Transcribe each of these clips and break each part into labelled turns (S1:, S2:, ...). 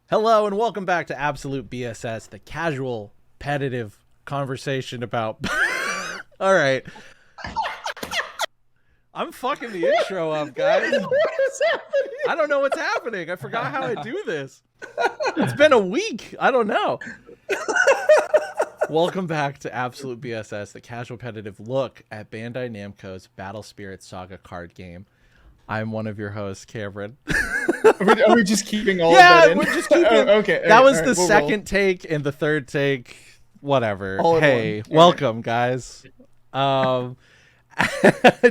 S1: Hello and welcome back to Absolute BSS, the casual, competitive conversation about... All right. I'm fucking the intro up, guys.
S2: What is happening?
S1: I don't know what's happening. I forgot how I do this. It's been a week. I don't know. Welcome back to Absolute BSS, the casual competitive look at Bandai Namco's Battle Spirit Saga card game. I'm one of your hosts, Cameron.
S2: Are we just keeping all of that in?
S1: We're just keeping...
S2: okay.
S1: That was the second take and the third take. Whatever. Hey, welcome, guys.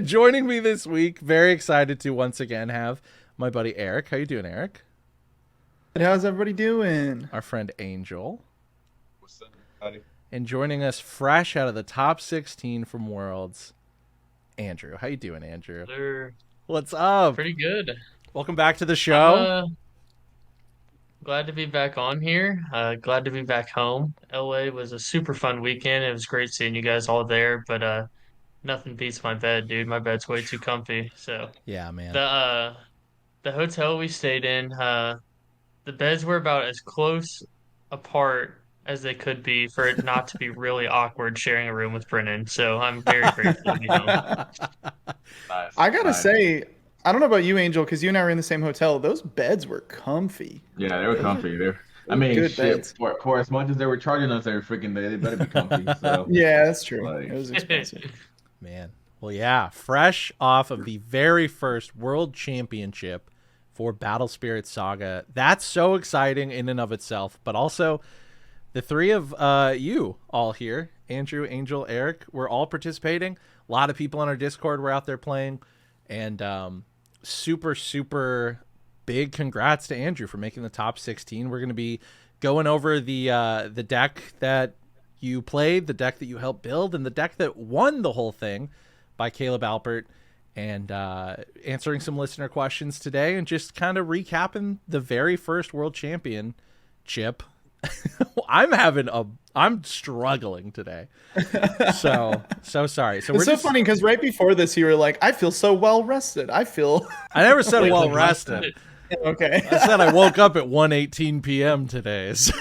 S1: Joining me this week, very excited to once again have my buddy Eric. How you doing, Eric?
S2: How's everybody doing?
S1: Our friend Angel.
S3: What's up, buddy?
S1: And joining us fresh out of the top 16 from Worlds, Andrew. How you doing, Andrew?
S4: They're
S1: What's up?
S4: pretty good.
S1: Welcome back to the show.
S4: Glad to be back on here. Glad to be back home. LA was a super fun weekend. It was great seeing you guys all there, but nothing beats my bed, dude. My bed's way too comfy. So
S1: Yeah, man.
S4: the hotel we stayed in, the beds were about as close apart as they could be for it not to be really awkward sharing a room with Brennan. So I'm very grateful to be home.
S3: Nice.
S2: I gotta
S3: Nice.
S2: say, I don't know about you, Angel, because you and I were in the same hotel. Those beds were comfy.
S3: Yeah, they were comfy. I mean,
S2: good
S3: shit.
S2: beds.
S3: For as much as they were charging us every freaking day, they better be comfy. So
S2: Yeah, that's true.
S3: Like-
S2: It was expensive.
S1: Man. Well, yeah, fresh off of the very first World Championship for Battle Spirit Saga. That's so exciting in and of itself, but also the three of you all here, Andrew, Angel, Eric, we're all participating. A lot of people on our Discord were out there playing, and super big congrats to Andrew for making the top 16. We're going to be going over the deck that you played, the deck that you helped build, and the deck that won the whole thing by Caleb Alpert, and answering some listener questions today and just kind of recapping the very first World Championship. I'm struggling today. So sorry. So
S2: It's so funny because right before this, you were like, I feel so well rested. I
S1: never said well rested.
S2: Okay.
S1: I said I woke up at 1:18 p.m. today. So.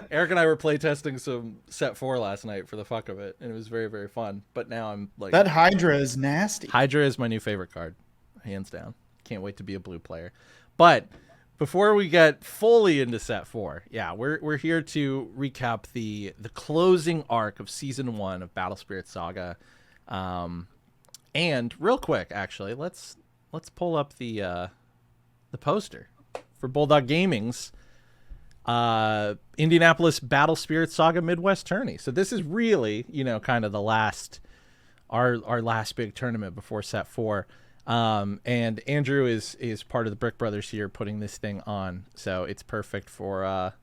S1: Eric and I were playtesting some Set 4 last night for the fuck of it, and it was very, very fun. But now I'm like...
S2: That Hydra is nasty.
S1: Hydra is my new favorite card, hands down. Can't wait to be a blue player. But before we get fully into Set 4, yeah, we're here to recap the closing arc of Season 1 of Battle Spirit Saga. And real quick, actually, let's pull up the poster for Bulldog Gaming's Indianapolis Battle Spirit Saga Midwest Tourney. So this is really, kind of the last, our last big tournament before Set 4. And Andrew is part of the Brick Brothers here putting this thing on. So it's perfect for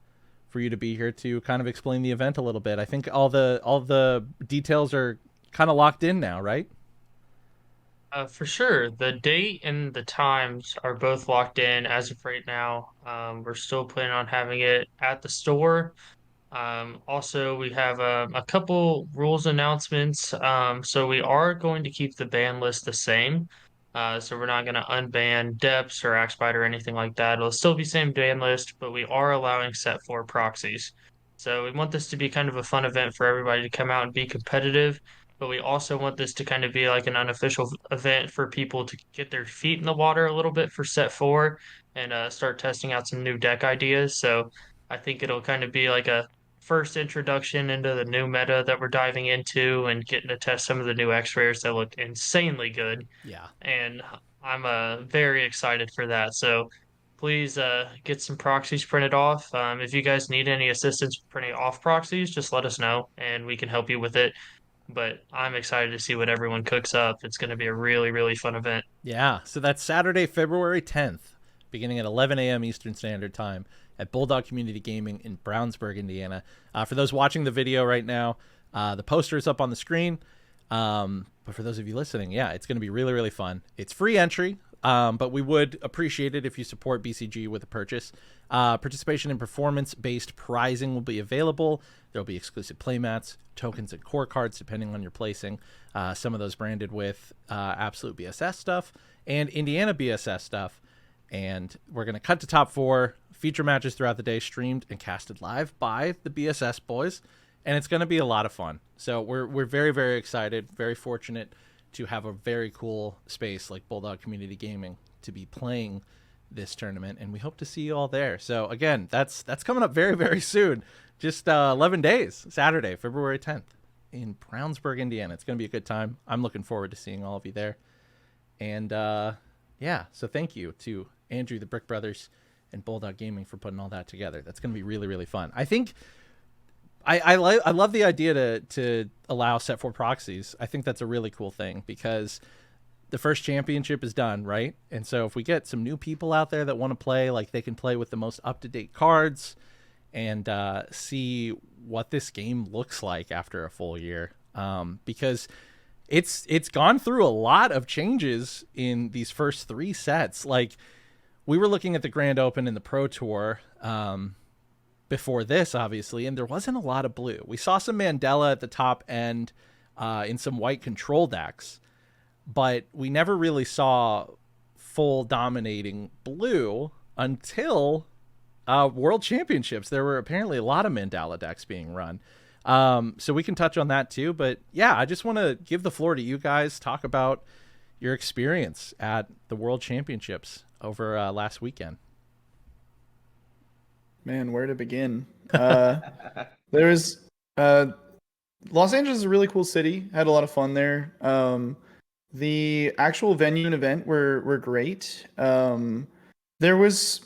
S1: you to be here to kind of explain the event a little bit. I think all the details are kind of locked in now, right?
S4: For sure. The date and the times are both locked in as of right now. We're still planning on having it at the store. Also, we have a couple rules announcements. So we are going to keep the ban list the same. So we're not going to unban Depths or Axbite or anything like that. It'll still be same ban list, but we are allowing Set 4 proxies. So we want this to be kind of a fun event for everybody to come out and be competitive, but we also want this to kind of be like an unofficial event for people to get their feet in the water a little bit for Set 4 and start testing out some new deck ideas. So I think it'll kind of be like a first introduction into the new meta that we're diving into and getting to test some of the new X-rares that look insanely good.
S1: Yeah.
S4: And I'm very excited for that. So please get some proxies printed off. If you guys need any assistance printing off proxies, just let us know and we can help you with it. But I'm excited to see what everyone cooks up. It's going to be a really, really fun event.
S1: Yeah. So that's Saturday, February 10th, beginning at 11 a.m. Eastern Standard Time at Bulldog Community Gaming in Brownsburg, Indiana. For those watching the video right now, the poster is up on the screen. But for those of you listening, yeah, it's going to be really, really fun. It's free entry, but we would appreciate it if you support BCG with a purchase. Participation in performance-based prizing will be available. There'll be exclusive playmats, tokens, and core cards, depending on your placing. Some of those branded with Absolute BSS stuff and Indiana BSS stuff. And we're going to cut to top 4, feature matches throughout the day, streamed and casted live by the BSS boys. And it's going to be a lot of fun. So we're very, very excited, very fortunate to have a very cool space like Bulldog Community Gaming to be playing this tournament. And we hope to see you all there. So again, that's coming up very, very soon. Just 11 days, Saturday, February 10th in Brownsburg, Indiana. It's going to be a good time. I'm looking forward to seeing all of you there. And yeah, so thank you to Andrew, the Brick Brothers, and Bulldog Gaming for putting all that together. That's going to be really, really fun. I think I love the idea to allow set 4 proxies. I think that's a really cool thing because the first championship is done, right? And so if we get some new people out there that want to play, like they can play with the most up-to-date cards and see what this game looks like after a full year. Because it's gone through a lot of changes in these first 3 sets. Like, we were looking at the Grand Open and the Pro Tour before this, obviously, and there wasn't a lot of blue. We saw some Mandela at the top end in some white control decks, but we never really saw full dominating blue until World Championships. There were apparently a lot of Mandala decks being run. So we can touch on that too. But yeah, I just want to give the floor to you guys. Talk about your experience at the World Championships over last weekend.
S2: Man, where to begin? There's Los Angeles is a really cool city. Had a lot of fun there. The actual venue and event were great. It was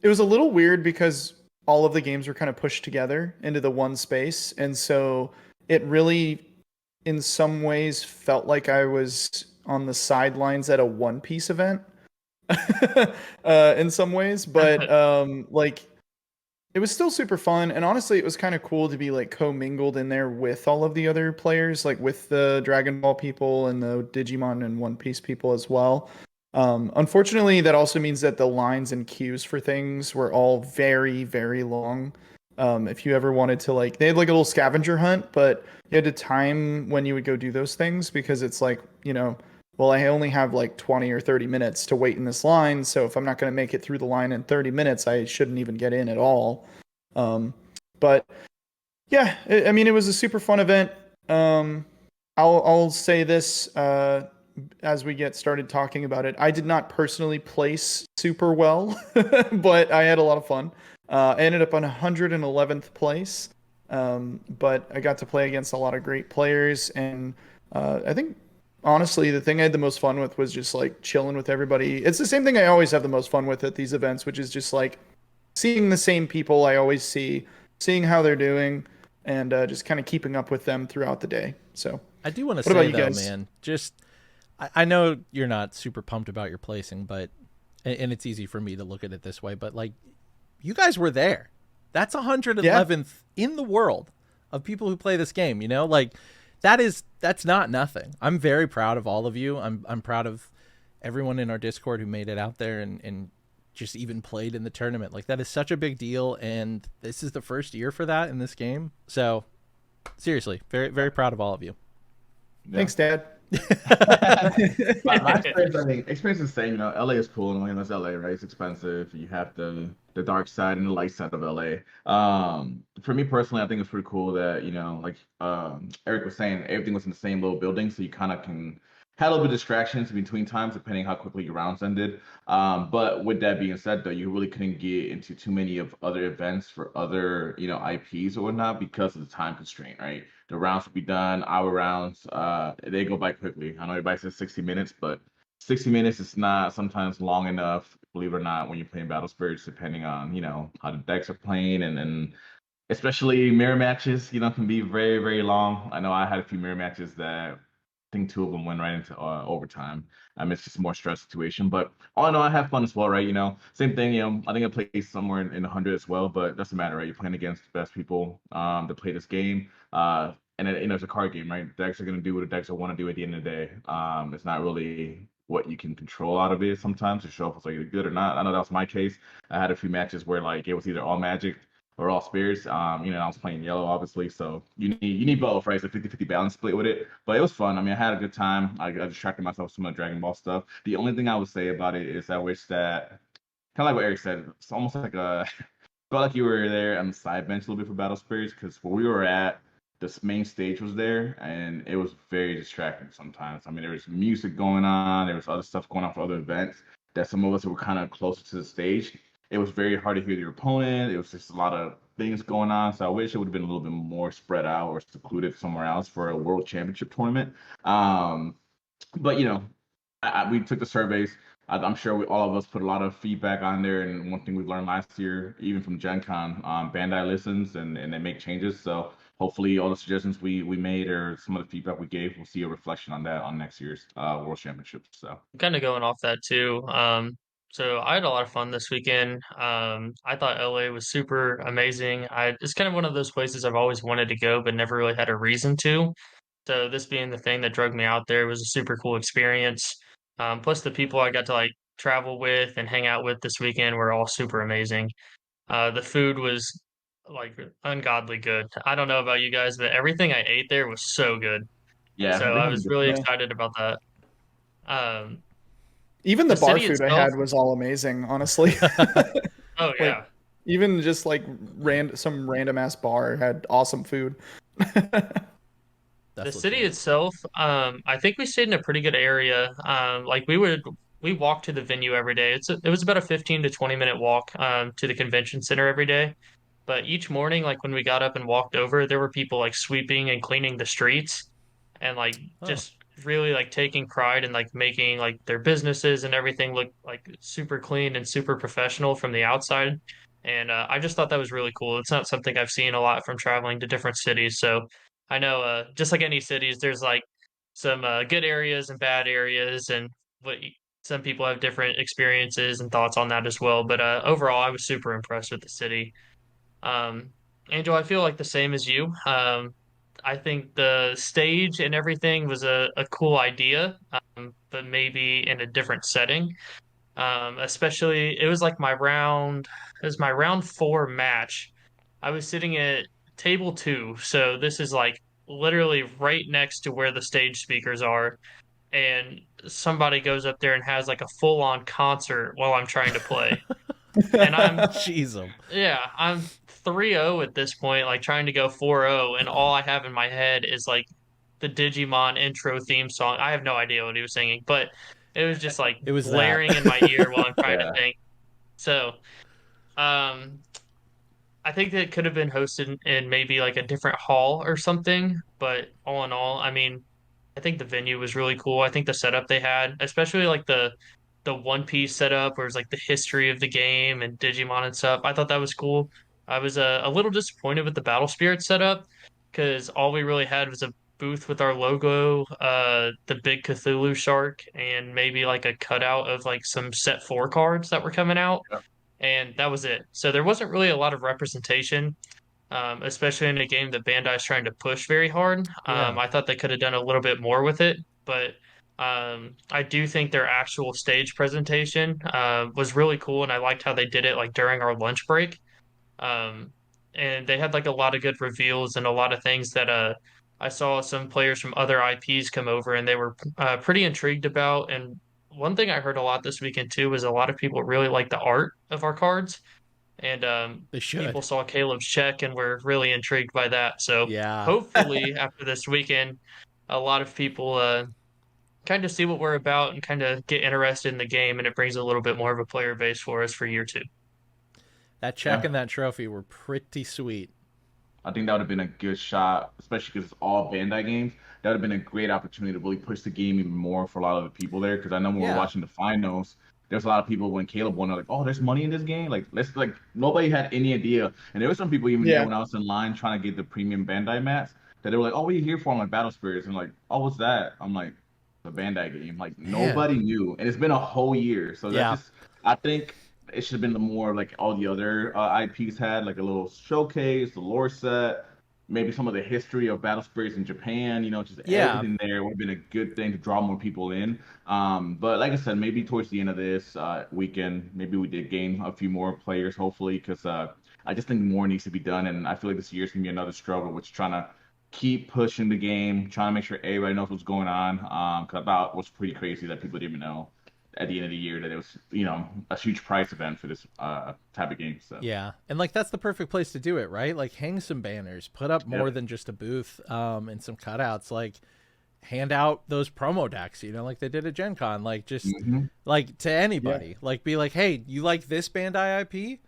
S2: a little weird because all of the games were kind of pushed together into the one space, and so it really, in some ways, felt like I was on the sidelines at a One Piece event. In some ways, but like, it was still super fun, and honestly it was kind of cool to be like commingled in there with all of the other players, like with the Dragon Ball people and the Digimon and One Piece people as well. Unfortunately, that also means that the lines and queues for things were all very, very long. If you ever wanted to, like, they had like a little scavenger hunt, but you had to time when you would go do those things, because it's like, well, I only have like 20 or 30 minutes to wait in this line, so if I'm not going to make it through the line in 30 minutes, I shouldn't even get in at all. But yeah, I mean, it was a super fun event. I'll say this as we get started talking about it. I did not personally place super well, but I had a lot of fun. I ended up on 111th place, but I got to play against a lot of great players, and I think, honestly, the thing I had the most fun with was just like chilling with everybody. It's the same thing I always have the most fun with at these events, which is just like seeing the same people I always see, seeing how they're doing, and just kind of keeping up with them throughout the day. So
S1: I do want to say, though, man, just I know you're not super pumped about your placing, but and it's easy for me to look at it this way, but like, you guys were there. That's 111th in the world of people who play this game. Like, that's not nothing. I'm very proud of all of you. I'm proud of everyone in our Discord who made it out there and just even played in the tournament. Like, that is such a big deal, and this is the first year for that in this game. So seriously, very, very proud of all of you.
S2: Yeah. Thanks, Dad.
S3: My experience, I think, experience is the same. LA is cool, and that's LA, right? It's expensive. You have the dark side and the light side of LA. For me personally, I think it's pretty cool that, like Eric was saying, everything was in the same little building, so you kind of can had a little bit of distractions between times depending how quickly your rounds ended. But with that being said, though, you really couldn't get into too many of other events for other, IPs or whatnot because of the time constraint, right? The rounds would be done, hour rounds. They go by quickly. I know everybody says 60 minutes, but 60 minutes is not sometimes long enough, believe it or not, when you're playing Battle Spirits, depending on, how the decks are playing, and especially mirror matches, can be very, very long. I know I had a few mirror matches that I think 2 of them went right into overtime. It's just a more stress situation, but all in all, I have fun as well, right? Same thing. I think I played somewhere in 100 as well, but it doesn't matter, right? You're playing against the best people that play this game, and it's a card game, right? Decks are gonna do what the decks want to do at the end of the day. It's not really what you can control out of it sometimes to show if it's like good or not. I know that was my case. I had a few matches where like it was either all magic We're all spirits. I was playing yellow, obviously, so you need both, right? It's a 50-50 balance split with it. But it was fun. I mean, I had a good time. I distracted myself with some of the Dragon Ball stuff. The only thing I would say about it is I wish that, kind of like what Eric said, it's almost like a felt like you were there on the side bench a little bit for Battle Spirits, because where we were at, this main stage was there, and it was very distracting sometimes. I mean, there was music going on, there was other stuff going on for other events that some of us who were kind of closer to the stage. It was very hard to hear your opponent. It was just a lot of things going on. So I wish it would have been a little bit more spread out or secluded somewhere else for a World Championship tournament. Um, but we took the surveys. I'm sure all of us put a lot of feedback on there. And one thing we've learned last year, even from Gen Con, Bandai listens and they make changes. So hopefully all the suggestions we made or some of the feedback we gave, we'll see a reflection on that on next year's World Championships. So
S4: Kind of going off that too. So I had a lot of fun this weekend. I thought LA was super amazing. It's kind of one of those places I've always wanted to go, but never really had a reason to. So this being the thing that drug me out there was a super cool experience. Plus the people I got to like travel with and hang out with this weekend were all super amazing. The food was like ungodly good. I don't know about you guys, but everything I ate there was so good.
S3: yeah,
S4: So
S3: they
S4: I
S3: have a
S4: was
S3: good.
S4: really
S2: Yeah.
S4: excited about that. Um,
S2: Even the
S4: the
S2: bar
S4: city
S2: food I
S4: itself,
S2: had was all amazing, honestly.
S4: oh
S2: Like
S4: yeah,
S2: even just like some random ass bar had awesome food.
S4: the
S1: That's
S4: city
S1: legit.
S4: itself, I think we stayed in a pretty good area. Like we walked to the venue every day. It was about a 15 to 20 minute walk to the convention center every day. But each morning, like when we got up and walked over, there were people like sweeping and cleaning the streets and like
S1: Oh,
S4: just really like taking pride in like making like their businesses and everything look like super clean and super professional from the outside. And I just thought that was really cool. It's not something I've seen a lot from traveling to different cities. So I know, just like any cities, there's like some good areas and bad areas, and what some people have different experiences and thoughts on that as well. But overall, I was super impressed with the city. Um, Angel, I feel like the same as you. I think the stage and everything was a cool idea, but maybe in a different setting. Especially, it was my round four match. I was sitting at table two, so this is like literally right next to where the stage speakers are, and somebody goes up there and has like a full on concert while I'm trying to play. And
S1: jeez, 'em.
S4: I'm 3-0 at this point, like trying to go 4-0, and all I have in my head is like the Digimon intro theme song. I have no idea what he was singing, but it was just like
S1: It was that.
S4: blaring in my ear while I'm trying to
S3: Yeah.
S4: think. So, um, I think that it could have been hosted in maybe like a different hall or something, but all in all, I mean, I think the venue was really cool. I think the setup they had, especially like the One Piece setup, where it's like the history of the game and Digimon and stuff. I thought that was cool. I was a little disappointed with the Battle Spirit setup because all we really had was a booth with our logo, the big Cthulhu shark, and maybe like a cutout of like some set four cards that were coming out, and that was it. So there wasn't really a lot of representation, especially in a game that Bandai's trying to push very hard.
S1: Yeah.
S4: I thought they could have done a little bit more with it, but I do think their actual stage presentation was really cool, and I liked how they did it like during our lunch break. Um, and they had like a lot of good reveals and a lot of things that I saw some players from other IPs come over and they were pretty intrigued about. And one thing I heard a lot this weekend too was a lot of people really like the art of our cards, and
S1: They
S4: people
S1: should.
S4: saw Caleb's check and were really intrigued by that. So
S1: Yeah.
S4: hopefully after this weekend, a lot of people kind of see what we're about and kind of get interested in the game, and it brings a little bit more of a player base for us for year two.
S1: That check
S3: Yeah.
S1: and that trophy were pretty sweet.
S3: I think that would have been a good shot, especially because it's all Bandai games. That would have been a great opportunity to really push the game even more for a lot of the people there. Because I know when we were
S1: Yeah.
S3: watching the finals, there's a lot of people when Caleb won, they're like, "Oh, there's money in this game." Like nobody had any idea, and there were some people even there
S2: Yeah.
S3: when I was in line trying to get the premium Bandai mats that they were like, "Oh, what are you here for?" I'm like, "Battle Spirits," and like, "Oh, what's that?" I'm like, "The Bandai game." Like
S1: Man.
S3: nobody knew, and it's been a whole year, so that
S1: Yeah.
S3: just I think it should have been the more like all the other IPs had, like a little showcase, the lore set, maybe some of the history of battle spirits in Japan, just
S1: Yeah.
S3: everything there would have been a good thing to draw more people in. But like I said, maybe towards the end of this weekend, maybe we did gain a few more players, hopefully, because I just think more needs to be done, and I feel like this year's gonna be another struggle, which is trying to keep pushing the game, trying to make sure everybody knows what's going on. Cause I thought it was pretty crazy that people didn't even know at the end of the year that it was, a huge price event for this type of game. So
S1: Yeah, and like that's the perfect place to do it, right? Like hang some banners, put up more than just a booth, and some cutouts. Like hand out those promo decks, like they did at Gen Con. Like just like to anybody, like be like, hey, you like this Bandai IP?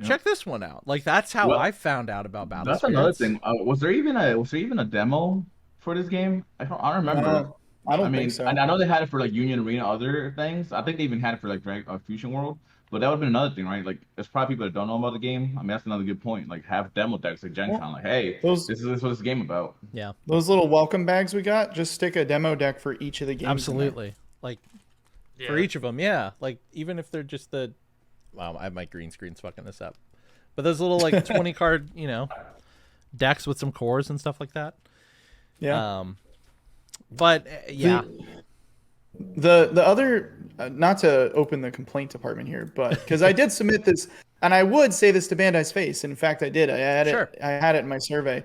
S1: Check this one out. Like that's how I found out about Battle
S3: that's
S1: Spirits.
S3: another thing. Was there even a demo for this game? I don't remember.
S2: No, I don't
S3: I
S2: think
S3: mean,
S2: so.
S3: I know they had it for like Union Arena, other things. I think they even had it for like Fusion World. But that would have been another thing, right? Like, there's probably people that don't know about the game. I mean, that's another good point. Like, have demo decks like Gen
S2: Well,
S3: Con. Like, hey,
S2: those
S3: this is what this game about.
S1: Yeah,
S2: those little welcome bags we got, just stick a demo deck for each of the games. in there.
S1: absolutely. Like for
S4: Yeah.
S1: each of them, yeah. Like even if they're just wow, I have my green screen's fucking this up. But those little like 20 card, decks with some cores and stuff like that.
S2: Yeah.
S1: But yeah,
S2: The other, not to open the complaint department here, but because I did submit this, and I would say this to Bandai's face. In fact, I did.
S1: Sure.
S2: I had it in my survey.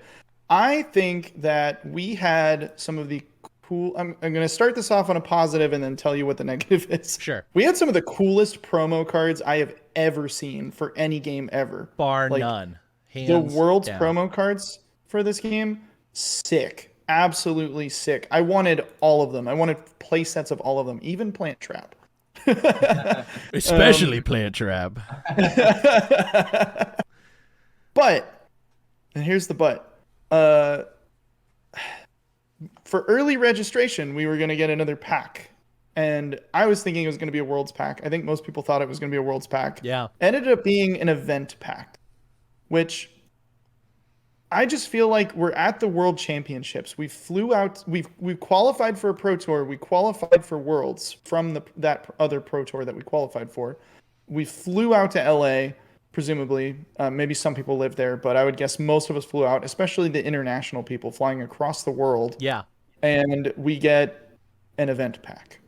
S2: I think that we had some of the cool. I'm going to start this off on a positive and then tell you what the negative is.
S1: Sure.
S2: We had some of the coolest promo cards I have ever seen for any game ever.
S1: bar
S2: Like,
S1: none.
S2: The
S1: Hands
S2: world's
S1: down.
S2: promo cards for this game, sick. Absolutely sick. I wanted all of them. I wanted play sets of all of them, even Plant Trap.
S1: Especially Plant Trap.
S2: But, and here's the but. For early registration, we were going to get another pack. And I was thinking it was going to be a Worlds pack. I think most people thought it was going to be a Worlds pack.
S1: Yeah.
S2: Ended up being an event pack, which I just feel like we're at the World Championships. We flew out. We qualified for a Pro Tour. We qualified for Worlds from that other Pro Tour that we qualified for. We flew out to LA, presumably. Maybe some people live there, but I would guess most of us flew out, especially the international people flying across the world.
S1: Yeah.
S2: And we get an event pack.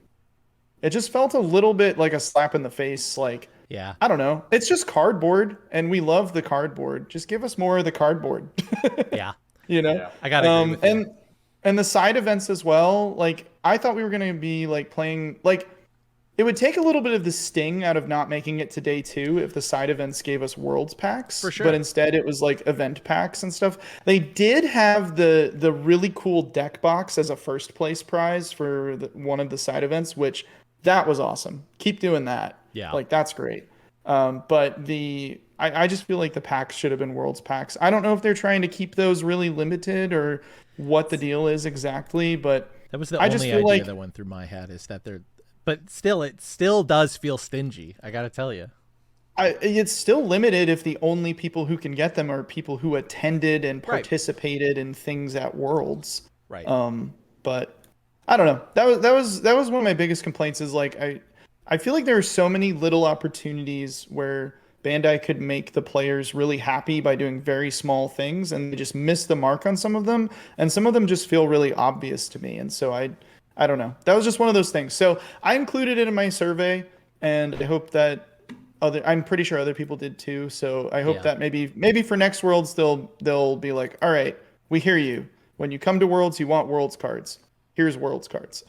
S2: It just felt a little bit like a slap in the face. Like,
S1: Yeah.
S2: I don't know. It's just cardboard, and we love the cardboard. Just give us more of the cardboard.
S1: Yeah.
S2: You know?
S3: Yeah.
S1: I gotta agree with you.
S2: And the side events as well. Like, I thought we were gonna be like playing like it would take a little bit of the sting out of not making it to day 2 if the side events gave us worlds packs.
S1: For sure.
S2: But instead it was like event packs and stuff. They did have the really cool deck box as a first place prize for one of the side events, which that was awesome. Keep doing that.
S1: Yeah.
S2: Like, that's great. But I just feel like the packs should have been worlds packs. I don't know if they're trying to keep those really limited or what the deal is exactly, but
S1: That was the
S2: I just
S1: only
S2: feel
S1: idea
S2: like
S1: that went through my head is that but still, it still does feel stingy. I gotta tell you.
S2: it's still limited if the only people who can get them are people who attended and participated in things at Worlds.
S1: Right.
S2: But I don't know. That was one of my biggest complaints is like I feel like there are so many little opportunities where Bandai could make the players really happy by doing very small things, and they just miss the mark on some of them, and some of them just feel really obvious to me. And so I don't know. That was just one of those things. So I included it in my survey, and I hope that I'm pretty sure other people did too. So I hope that maybe for next Worlds they'll be like, all right, we hear you. When you come to Worlds, you want Worlds cards. Here's Worlds cards.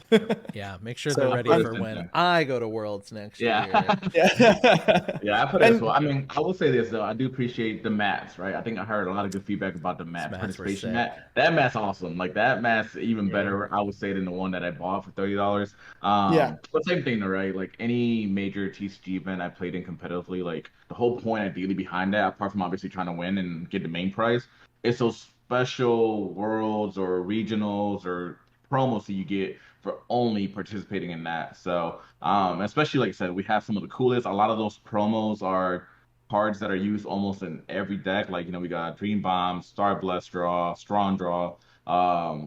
S1: Yeah, make sure
S2: So,
S1: they're ready for when I go to Worlds next year.
S3: Yeah, I put it as well. I mean, I will say this though. I do appreciate the mats, right? I think I heard a lot of good feedback about the mats.
S1: Mats were
S3: Participation
S1: sick.
S3: mat. That mat's awesome. Like, that mat's even better, I would say, than the one that I bought for $30. But same thing though, right? Like, any major TCG event I played in competitively, like, the whole point ideally behind that, apart from obviously trying to win and get the main prize, is those special worlds or regionals or promos that you get for only participating in that. So, especially like I said, we have some of the coolest. A lot of those promos are cards that are used almost in every deck. Like, we got Dream Bomb, Star Blast Draw, Strong Draw,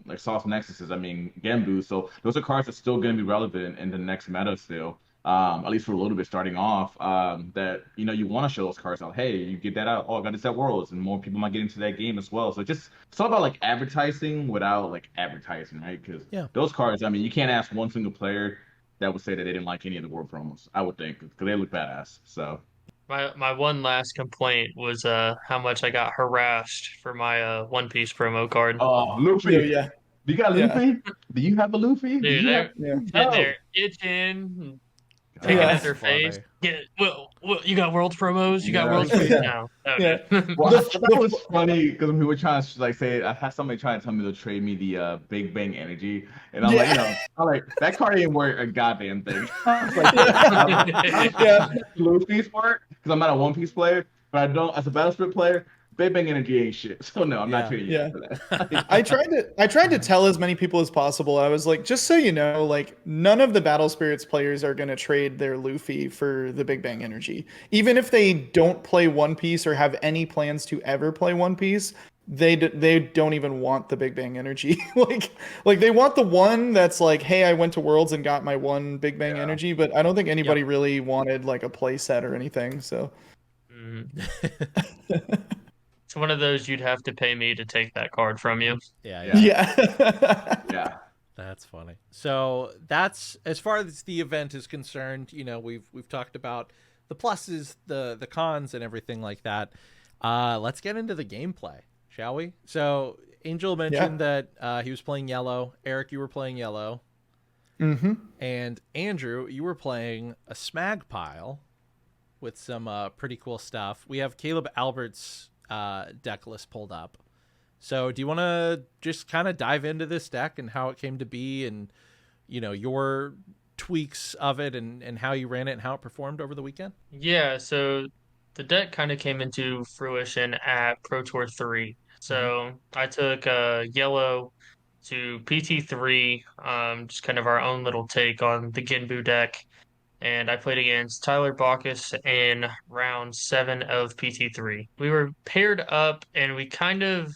S3: like Soft Nexuses, I mean, Genbu. So those are cards that's still going to be relevant in the next meta still. At least for a little bit starting off, that, you want to show those cards out. Hey, you get that out. Oh, I got this at Worlds, and more people might get into that game as well. So it's all about like advertising without like advertising, right? Because those cards, I mean, you can't ask one single player that would say that they didn't like any of the World promos, I would think, because they look badass. So
S4: My one last complaint was how much I got harassed for my One Piece promo card.
S3: Oh,
S2: Oh
S3: Luffy.
S2: yeah,
S3: Do you got
S2: yeah,
S3: Luffy? Do you have a Luffy? Do
S4: Dude,
S3: you have?
S4: they're
S2: yeah,
S4: sitting
S3: No.
S4: there itching, picking at
S2: yeah,
S1: That's
S4: their face.
S1: funny.
S4: Get well, you got world promos? You got
S3: Yeah.
S4: world promos?
S2: yeah,
S4: No, no,
S2: yeah.
S4: dude.
S3: Well, I
S2: The
S3: thought that
S2: the
S3: was funny because we were trying to like say I had somebody trying to tell me to trade me the Big Bang Energy, and I'm like,
S2: yeah,
S3: I'm like that card ain't worth a goddamn thing. I was like, I don't
S2: yeah.
S3: know Blue Piece part because I'm not a One Piece player, but I don't as a Battlefield player. Big Bang Energy ain't shit, so no, I'm not
S1: Yeah.
S3: trading you
S2: Yeah.
S3: guys for that. Like,
S2: I tried to tell as many people as possible. I was like, just so you know, like none of the Battle Spirits players are going to trade their Luffy for the Big Bang Energy. Even if they don't play One Piece or have any plans to ever play One Piece, they don't even want the Big Bang Energy. like they want the one that's like, hey, I went to Worlds and got my one Big Bang
S3: yeah,
S2: Energy, but I don't think
S1: Yep.
S2: anybody really wanted like a play set or anything. So
S4: Mhm. It's one of those you'd have to pay me to take that card from you.
S1: Yeah, yeah.
S3: yeah,
S2: yeah.
S3: yeah.
S1: That's funny. So that's as far as the event is concerned. We've talked about the pluses, the cons, and everything like that. Let's get into the gameplay, shall we? So Angel
S2: Yeah.
S1: mentioned that he was playing yellow. Eric, you were playing yellow,
S2: Mm-hmm.
S1: and Andrew, you were playing a smag pile with some pretty cool stuff. We have Caleb Albert's deck list pulled up. So do you want to just kind of dive into this deck and how it came to be and, your tweaks of it and how you ran it and how it performed over the weekend?
S4: Yeah, so the deck kind of came into fruition at Pro Tour 3.
S1: Mm-hmm.
S4: So I took yellow to PT3, just kind of our own little take on the Ginbu deck. And I played against Tyler Bacchus in round 7 of PT3. We were paired up and we kind of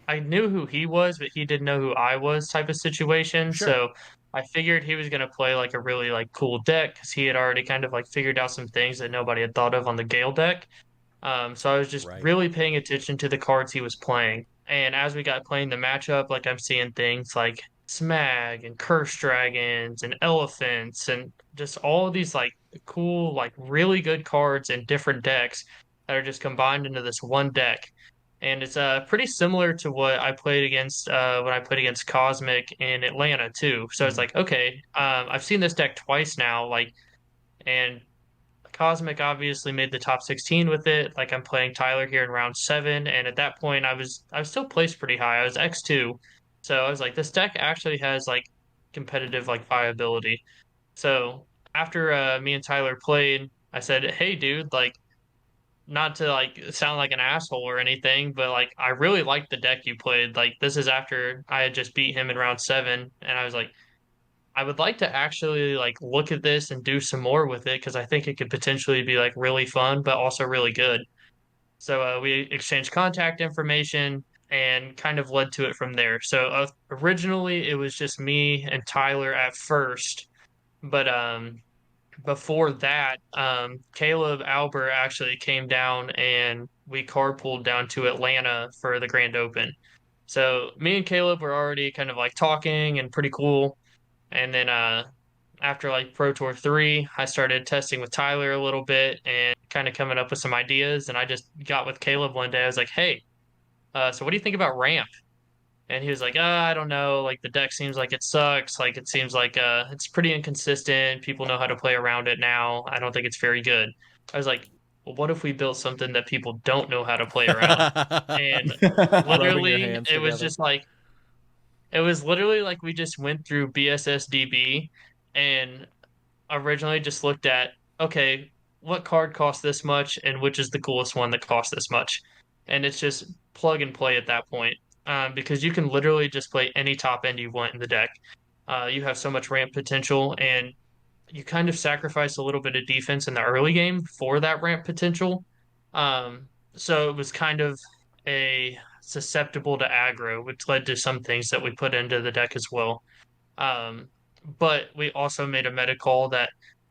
S4: I knew who he was, but he didn't know who I was type of situation.
S1: Sure.
S4: So I figured he was going to play like a really like cool deck because he had already kind of like figured out some things that nobody had thought of on the Gale deck. So I was just
S1: Right.
S4: really paying attention to the cards he was playing. And as we got playing the matchup, like I'm seeing things like Smag and Curse Dragons and Elephants and just all of these like cool, like really good cards in different decks that are just combined into this one deck. And it's pretty similar to what I played against when I played against Cosmic in Atlanta too. So it's
S1: Mm-hmm.
S4: like, okay, I've seen this deck twice now, like and Cosmic obviously made the top 16 with it. Like I'm playing Tyler here in round 7, and at that point I was still placed pretty high. I was X2. So I was like, this deck actually has like competitive like viability. So after me and Tyler played, I said, "Hey dude, like not to like sound like an asshole or anything, but like I really like the deck you played. Like this is after I had just beat him in round 7, and I was like I would like to actually like look at this and do some more with it because I think it could potentially be like really fun, but also really good. So we exchanged contact information and kind of led to it from there. So originally it was just me and Tyler at first, but before that, Caleb Albert actually came down and we carpooled down to Atlanta for the Grand Open. So me and Caleb were already kind of like talking and pretty cool. And then after like Pro Tour 3, I started testing with Tyler a little bit and kind of coming up with some ideas. And I just got with Caleb one day. I was like, hey, so what do you think about ramp? And he was like, I don't know. Like the deck seems like it sucks. Like it seems like it's pretty inconsistent. People know how to play around it now. I don't think it's very good. I was like, well, what if we built something that people don't know how to play around? And
S1: Rubbing your
S4: literally,
S1: hands together.
S4: it was literally like we just went through BSS DB and originally just looked at, okay, what card costs this much and which is the coolest one that costs this much. And it's just plug and play at that point. Because you can literally just play any top end you want in the deck. You have so much ramp potential, and you kind of sacrifice a little bit of defense in the early game for that ramp potential. So it was kind of a susceptible to aggro, which led to some things that we put into the deck as well. Um, but we also made a meta call that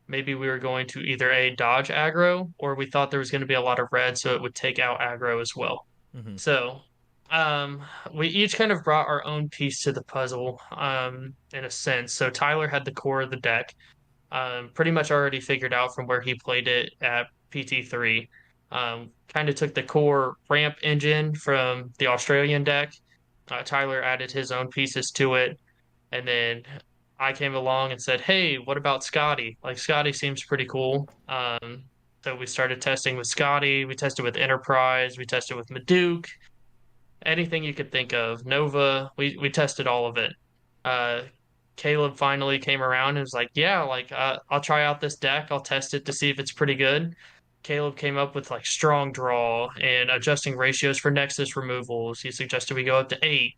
S4: maybe we were going to either a dodge aggro or we thought there was going to be a lot of red, so it would take out aggro as well.
S1: Mm-hmm.
S4: So um, we each kind of brought our own piece to the puzzle, in a sense. So Tyler had the core of the deck, pretty much already figured out from where he played it at PT3. Kind of took the core ramp engine from the Australian deck. Tyler added his own pieces to it, and then I came along and said, "Hey, what about Scotty? Like Scotty seems pretty cool." So we started testing with Scotty. We tested with Enterprise. We tested with Maduke, anything you could think of. Nova, we tested all of it. Uh, Caleb finally came around and was like, "Yeah, like I'll try out this deck. I'll test it to see if it's pretty good." Caleb came up with like strong draw and adjusting ratios for Nexus removals. He suggested we go up to 8.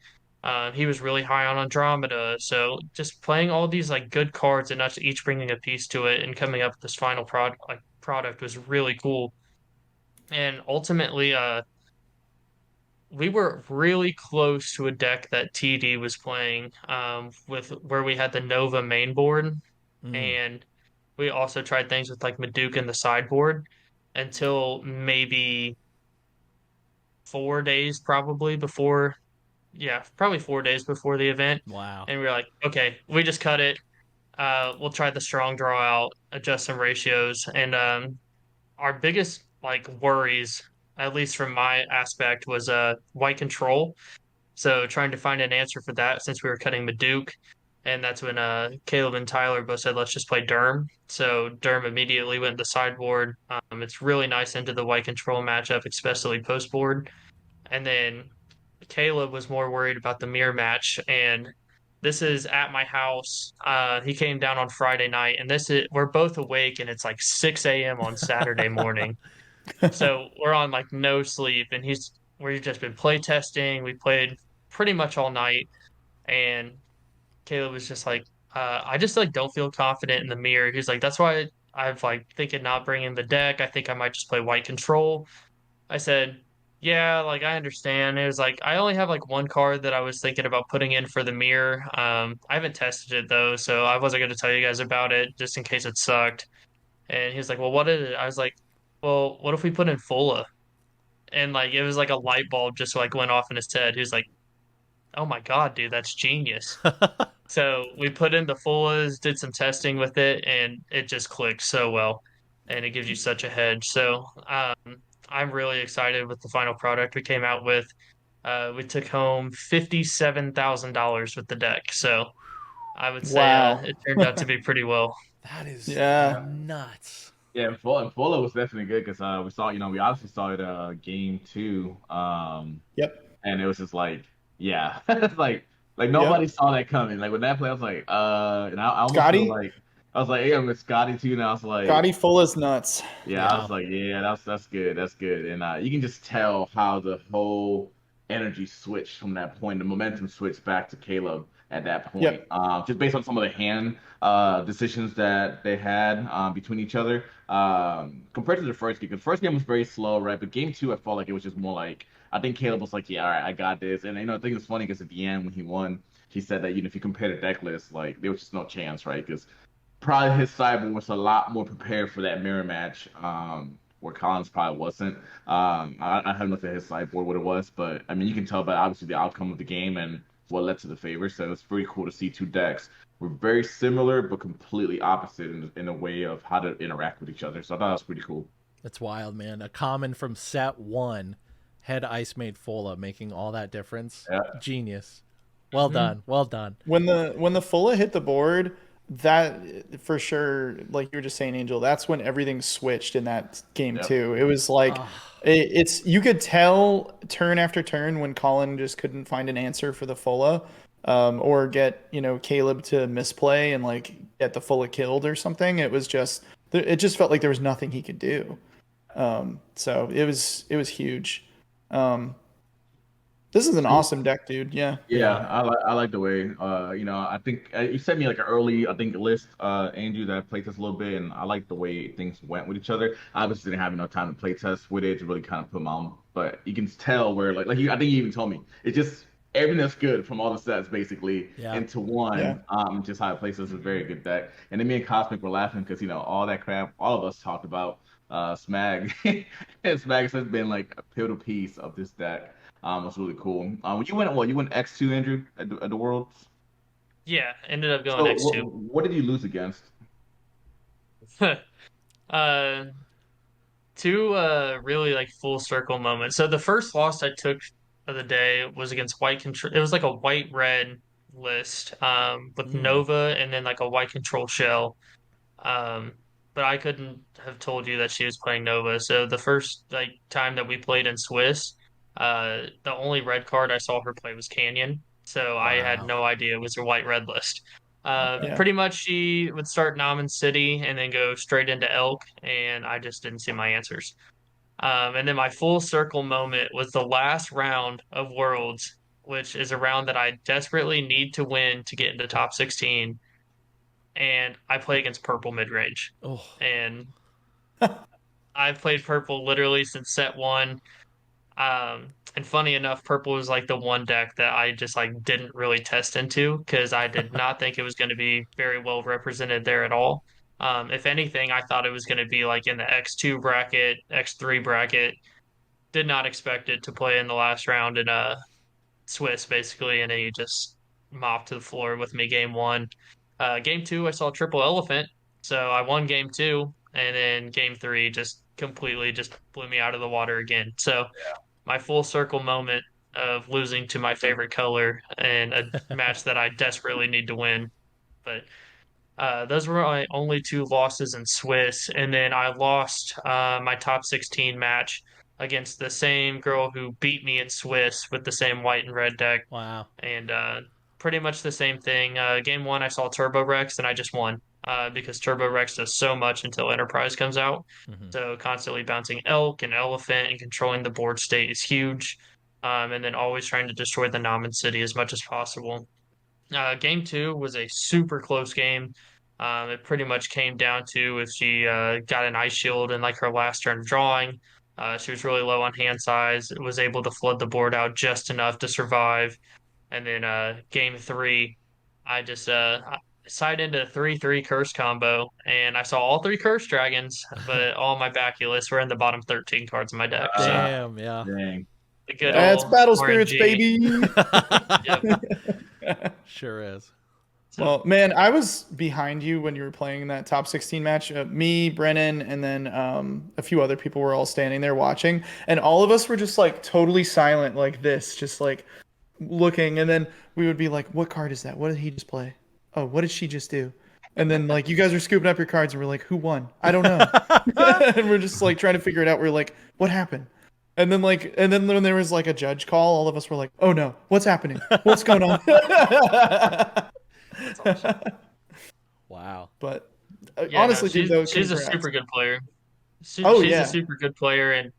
S4: He was really high on Andromeda, so just playing all these like good cards and us each bringing a piece to it and coming up with this final product was really cool. And ultimately, we were really close to a deck that TD was playing, with where we had the Nova main board,
S1: Mm,
S4: and we also tried things with like Maduke in the sideboard until maybe 4 days probably before, yeah, probably 4 days before the event.
S1: wow.
S4: And we were like, okay, we just cut it. We'll try the strong draw out, adjust some ratios, and our biggest like worries, at least from my aspect, was white control. So trying to find an answer for that since we were cutting Maduke. And that's when Caleb and Tyler both said, let's just play Derm. So Derm immediately went to sideboard. It's really nice into the white control matchup, especially post board. And then Caleb was more worried about the mirror match. And this is at my house. He came down on Friday night, and this is we're both awake, and it's like 6 a.m. on Saturday morning. So we're on like no sleep, and we've just been play testing. We played pretty much all night, and Caleb was just like, I just like don't feel confident in the mirror. He's like, that's why I've like thinking not bringing the deck. I think I might just play white control. I said, yeah, like I understand. It was like I only have like one card that I was thinking about putting in for the mirror. I haven't tested it though, so I wasn't going to tell you guys about it just in case it sucked. And he was like, well, what is it? I was like, well, what if we put in Fola? And like it was like a light bulb just like went off in his head. He was like, "Oh my God, dude, that's genius." So we put in the Fulas, did some testing with it, and it just clicked so well, and it gives you such a hedge. So I'm really excited with the final product we came out with. We took home $57,000 with the deck, so I would say
S2: Wow.
S4: it turned out to be pretty well.
S1: That is
S2: Yeah.
S1: nuts.
S3: Yeah, and Fuller was definitely good because we saw, we obviously saw it game two,
S2: Yep.
S3: and it was just like, yeah, it's like nobody
S2: Yep.
S3: saw that coming. Like when that play, I was like, and I almost feel
S2: Scotty.
S3: like I was like, yeah, I'm with Scotty too, and I was like,
S2: Scotty full as nuts.
S3: yeah, I
S1: Yeah.
S3: was like, yeah, that's good, that's good, and you can just tell how the whole energy switched from that point, the momentum switched back to Caleb at that point,
S2: Yep.
S3: just based on some of the hand decisions that they had between each other, compared to the first game. The first game was very slow, right? But game two, I felt like it was just more like I think Caleb was like, yeah, all right, I got this, and I think it's funny because at the end when he won, he said that if you compare the deck list, like there was just no chance, right? Because probably his sideboard was a lot more prepared for that mirror match, where Collins probably wasn't. I haven't looked at his sideboard what it was, but I mean you can tell by obviously the outcome of the game and what led to the favor. So it's pretty cool to see two decks were very similar but completely opposite in a way of how to interact with each other. So I thought that was pretty cool.
S1: That's wild, man. A common from set one had Ice made Fola, making all that difference.
S3: Yeah.
S1: Genius. Well
S4: Mhm.
S1: done. Well done.
S2: When the Fulla hit the board, that for sure, like you were just saying, Angel, that's when everything switched in that game
S3: Yep.
S2: too. It was like
S1: Ah,
S2: it's you could tell turn after turn when Colin just couldn't find an answer for the Fulla, or get Caleb to misplay and like get the Fulla killed or something. It just felt like there was nothing he could do. So it was huge. Um, this is an
S3: So
S2: awesome deck, dude. Yeah.
S3: yeah,
S1: yeah.
S3: I like the way I think you sent me like an early I think list, Andrew, that I played test a little bit, and I like the way things went with each other. I obviously didn't have enough time to play test with it to really kind of put my own, but you can tell where I think you even told me it just everything that's good from all the sets basically
S1: Yeah.
S3: into
S2: Yeah.
S3: one. Just how it plays is a very good deck, and then me and Cosmic were laughing because all that crap all of us talked about Smag, and Smag has been like a pivotal piece of this deck. It's really cool. When you went, you went X2, Andrew, at the Worlds.
S4: Yeah, ended up going
S3: So
S4: X2.
S3: what did you lose against?
S4: Uh, two really like full circle moments. So the first loss I took of the day was against white control. It was like a white red list with
S1: Mm.
S4: Nova and then like a white control shell. Um, but I couldn't have told you that she was playing Nova. So the first like time that we played in Swiss, the only red card I saw her play was Canyon. So I had
S1: Wow.
S4: no idea it was her white red list.
S3: Okay.
S2: Yeah.
S4: Pretty much she would start Namen City and then go straight into Elk, and I just didn't see my answers. And then my full circle moment was the last round of Worlds, which is a round that I desperately need to win to get into top 16. And I play against purple mid range.
S1: Oh.
S4: And I've played purple literally since set one. And funny enough, purple was like the one deck that I just like didn't really test into because I did not think it was going to be very well represented there at all. If anything, I thought it was going to be like in the X2 bracket, X3 bracket. Did not expect it to play in the last round in Swiss basically, and then he just mopped to the floor with me game one. Game two, I saw triple elephant, so I won game two, and then game three just completely just blew me out of the water again. So my full circle moment of losing to my favorite color in a match that I desperately need to win. But those were my only two losses in Swiss, and then I lost my top 16 match against the same girl who beat me in Swiss with the same white and red deck,
S1: Wow.
S4: and pretty much the same thing. Game one, I saw Turbo Rex, and I just won because Turbo Rex does so much until Enterprise comes out.
S1: Hmm.
S4: So constantly bouncing Elk and Elephant and controlling the board state is huge, and then always trying to destroy the Namen City as much as possible. Game two was a super close game. It pretty much came down to if she got an ice shield in like her last turn of drawing. She was really low on hand size, was able to flood the board out just enough to survive. And then game three, I sided into a 3-3 curse combo, and I saw all three curse dragons, but all my Bacchus were in the bottom 13 cards of my deck. So
S1: Damn. Yeah.
S3: Dang.
S4: the good
S2: That's
S4: old
S2: battle spirits,
S4: RNG.
S2: baby.
S4: Yep.
S1: Sure is.
S4: So,
S2: Well, man, I was behind you when you were playing that top 16 match. Me, Brennan, and then a few other people were all standing there watching, and all of us were just like totally silent, like this, just like looking. And then we would be like, "What card is that? What did he just play? Oh, what did she just do?" And then like you guys are scooping up your cards, and we're like, "Who won? I don't know." And we're just like trying to figure it out. We're like, "What happened?" And then when there was like a judge call, all of us were like, "Oh no, what's happening? What's going on?"
S4: that's awesome.
S1: Wow.
S2: But
S4: Yeah, no,
S2: honestly, dude, though,
S4: she's a
S2: congrats.
S4: super good player.
S2: Oh
S4: She's a
S2: yeah,
S4: super good player, and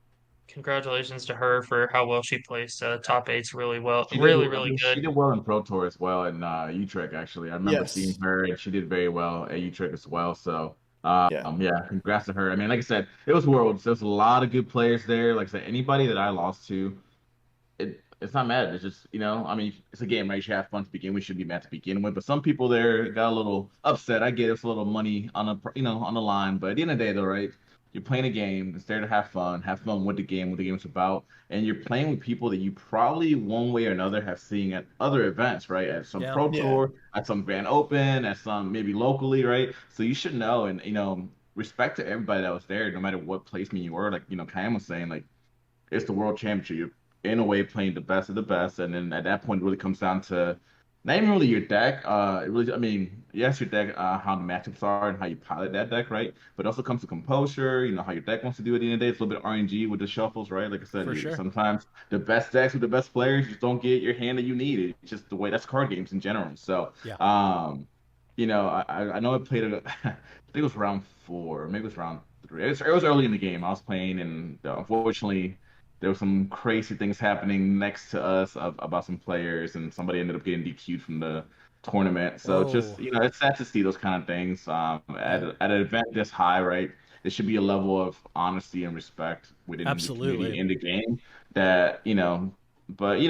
S4: congratulations to her for how well she plays. Top eight's really well,
S3: She did.
S4: really,
S3: I
S4: really
S3: mean, she
S4: good.
S3: did well in Pro Tour as well in Utrecht. Actually, I remember seeing
S2: yes,
S3: her, and she did very well at Utrecht as well. So,
S2: yeah,
S3: yeah, congrats to her. I mean, like I said, it was Worlds. There's a lot of good players there. Like I said, anybody that I lost to, it's not mad. It's just, I mean, it's a game, right? You should have fun to begin with. Should be mad to begin with. But some people there got a little upset. I get it's a little money on on the line. But at the end of the day, though, right? You're playing a game. It's there to have fun with the game, what the game's about, and you're playing with people that you probably one way or another have seen at other events, right? At some
S1: Yeah.
S3: pro
S2: yeah,
S3: tour, at some Van Open, at some maybe locally, right? So you should know, and respect to everybody that was there, no matter what placement you were. Like Cam was saying, like it's the world championship. You're in a way playing the best of the best, and then at that point, it really comes down to not even really your deck. It really, I mean, yes, your deck, how the matchups are and how you pilot that deck, right? But it also comes to composure. How your deck wants to do at the end of the day. It's a little bit RNG with the shuffles, right? Like I said,
S1: For sure.
S3: sometimes the best decks with the best players just don't get your hand that you need. It's just the way that's card games in general. So,
S1: Yeah.
S3: I know I played it. I think it was round four, maybe it was round three. It was early in the game. I was playing, and unfortunately, there were some crazy things happening next to us about some players, and somebody ended up getting DQ'd from the tournament. So
S1: Whoa.
S3: just it's sad to see those kind of things. At
S1: Yeah.
S3: at an event this high, right? There should be a level of honesty and respect within the community
S1: Absolutely.
S3: in the game that. But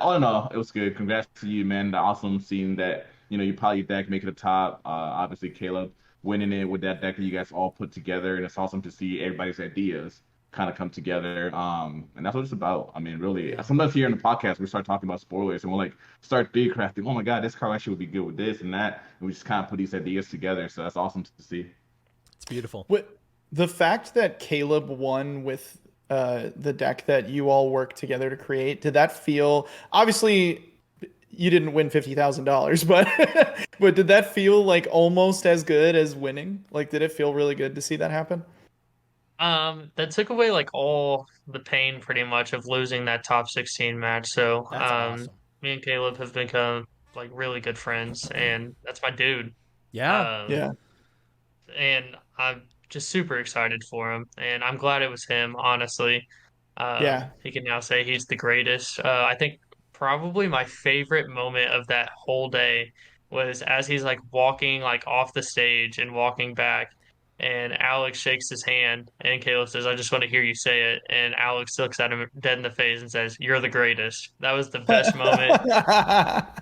S3: all in all, it was good. Congrats to you, man. Awesome seeing that. You probably deck make it a top. Obviously, Caleb winning it with that deck that you guys all put together, and it's awesome to see everybody's ideas kind of come together. And that's what it's about. I mean, really,
S1: Yeah.
S3: sometimes here in the podcast, we start talking about spoilers and we'll like start big crafting. Oh my God, this card actually would be good with this and that. And we just kind of put these ideas together. So that's awesome to see.
S1: It's beautiful.
S2: What The fact that Caleb won with the deck that you all worked together to create, did that feel obviously you didn't win $50,000, but but did that feel like almost as good as winning? Like, did it feel really good to see that happen?
S4: That took away like all the pain pretty much of losing that top 16 match. So,
S1: That's awesome.
S4: me and Caleb have become like really good friends, and that's my dude.
S1: Yeah.
S4: Um,
S2: Yeah,
S4: and I'm just super excited for him, and I'm glad it was him, honestly.
S2: yeah.
S4: He can now say he's the greatest. I think probably my favorite moment of that whole day was as he's like walking like off the stage and walking back, and Alex shakes his hand, and Caleb says, "I just want to hear you say it." And Alex looks at him dead in the face and says, "You're the greatest." That was the best moment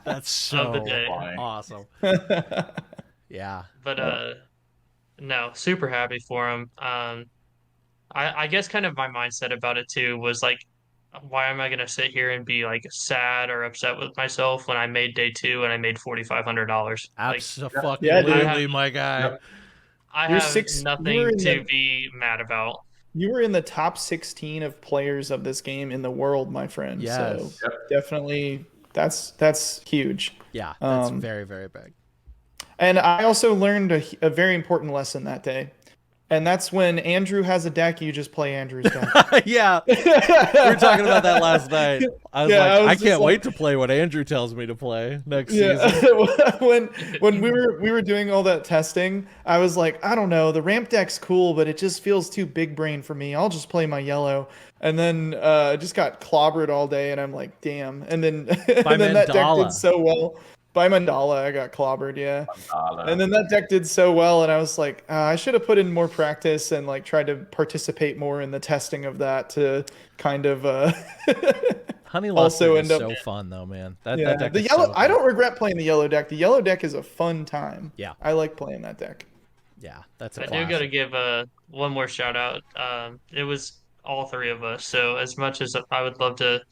S1: That's
S4: of the
S1: so
S4: day.
S3: Why?
S1: awesome. Yeah.
S4: But
S2: Yeah.
S4: no, super happy for him. I guess kind of my mindset about it too was like, why am I gonna sit here and be like sad or upset with myself when I made day two and I made $4,500? Like
S3: Yep.
S2: Yeah,
S4: I
S2: dude.
S4: have
S1: Absolutely, my guy.
S3: Yep.
S4: I
S2: You're
S4: have
S2: six.
S4: nothing to be mad about.
S2: You were in the top 16 of players of this game in the world, my friend. So
S1: Yes.
S3: Yep.
S2: definitely that's huge.
S1: Yeah, that's
S2: Um,
S1: very, very big.
S2: and I also learned a very important lesson that day. And that's when Andrew has a deck, you just play Andrew's deck.
S1: Yeah, we were talking about that last night. I was
S2: Yeah,
S1: like,
S2: I was
S1: I
S2: just
S1: can't
S2: like,
S1: wait to play what Andrew tells me to play next season.
S2: yeah. when we were doing all that testing, I was like, I don't know, the ramp deck's cool, but it just feels too big brain for me. I'll just play my yellow. And then I just got clobbered all day, and I'm like, damn. And then
S1: By
S2: and then that deck
S1: Mandala.
S2: did so well. By Mandala, I got clobbered, yeah. And
S3: Mandala.
S2: then that deck did so well, and I was like, I should have put in more practice and like tried to participate more in the testing of that to kind of
S1: Honey
S2: also
S1: Luster
S2: end
S1: is
S2: up.
S1: so fun though, man. That
S2: Yeah,
S1: deck
S2: the
S1: is
S2: yellow.
S1: so
S2: I
S1: good.
S2: don't regret playing the yellow deck. The yellow deck is a fun time.
S1: Yeah,
S2: I like playing that deck.
S1: yeah, that's a
S4: I do got to
S1: classic.
S4: give one more shout out. It was all three of us. So as much as I would love to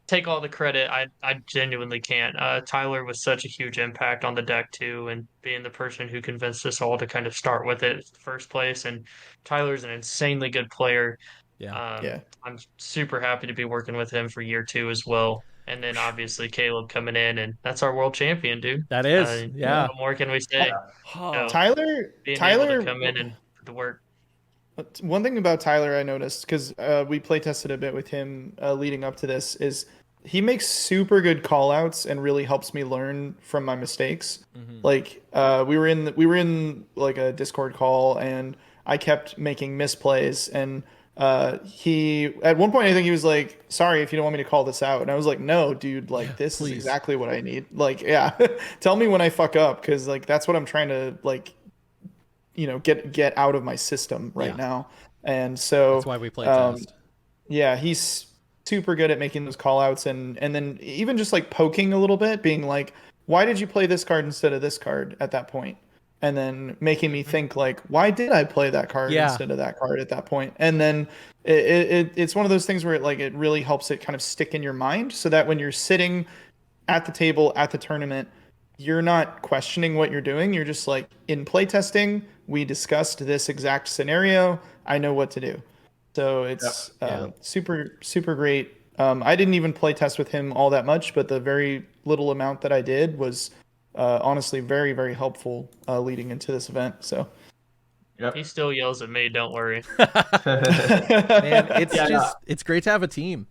S4: take all the credit, I genuinely can't. Tyler was such a huge impact on the deck too, and being the person who convinced us all to kind of start with it in the first place. And Tyler's an insanely good player.
S1: Yeah,
S2: Yeah.
S4: I'm super happy to be working with him for year two as well. And then obviously Caleb coming in, and that's our world champion, dude.
S1: that is.
S2: Yeah.
S1: Yeah.
S4: What more can we say?
S1: Oh,
S4: So
S2: Tyler.
S4: being able to
S2: Tyler.
S4: come in and put the work.
S2: One thing about Tyler I noticed because we play tested a bit with him leading up to this is he makes super good call outs and really helps me learn from my mistakes.
S1: mhm.
S2: Like we were in like a Discord call and I kept making misplays and he at one point I think he was like, sorry if you don't want me to call this out, and I was like, no dude,
S1: Yeah,
S2: like this is
S1: please.
S2: exactly what I need. Like, yeah, tell me when I fuck up because like that's what I'm trying to like get out of my system right
S1: Yeah.
S2: now. And so
S1: That's why we play
S2: um,
S1: test.
S2: yeah, he's super good at making those call outs and then even just like poking a little bit, being like, why did you play this card instead of this card at that point? And then making me think like, why did I play that card
S1: Yeah.
S2: instead of that card at that point? And then it's one of those things where it really helps it kind of stick in your mind so that when you're sitting at the table at the tournament, you're not questioning what you're doing. You're just like, in playtesting, we discussed this exact scenario. I know what to do. So it's
S1: Yeah.
S2: super, super great. I didn't even play test with him all that much, but the very little amount that I did was honestly very, very helpful leading into this event. So,
S3: Yep.
S4: He still yells at me, don't worry.
S1: Man, it's
S3: Yeah,
S1: just it's great to have a team.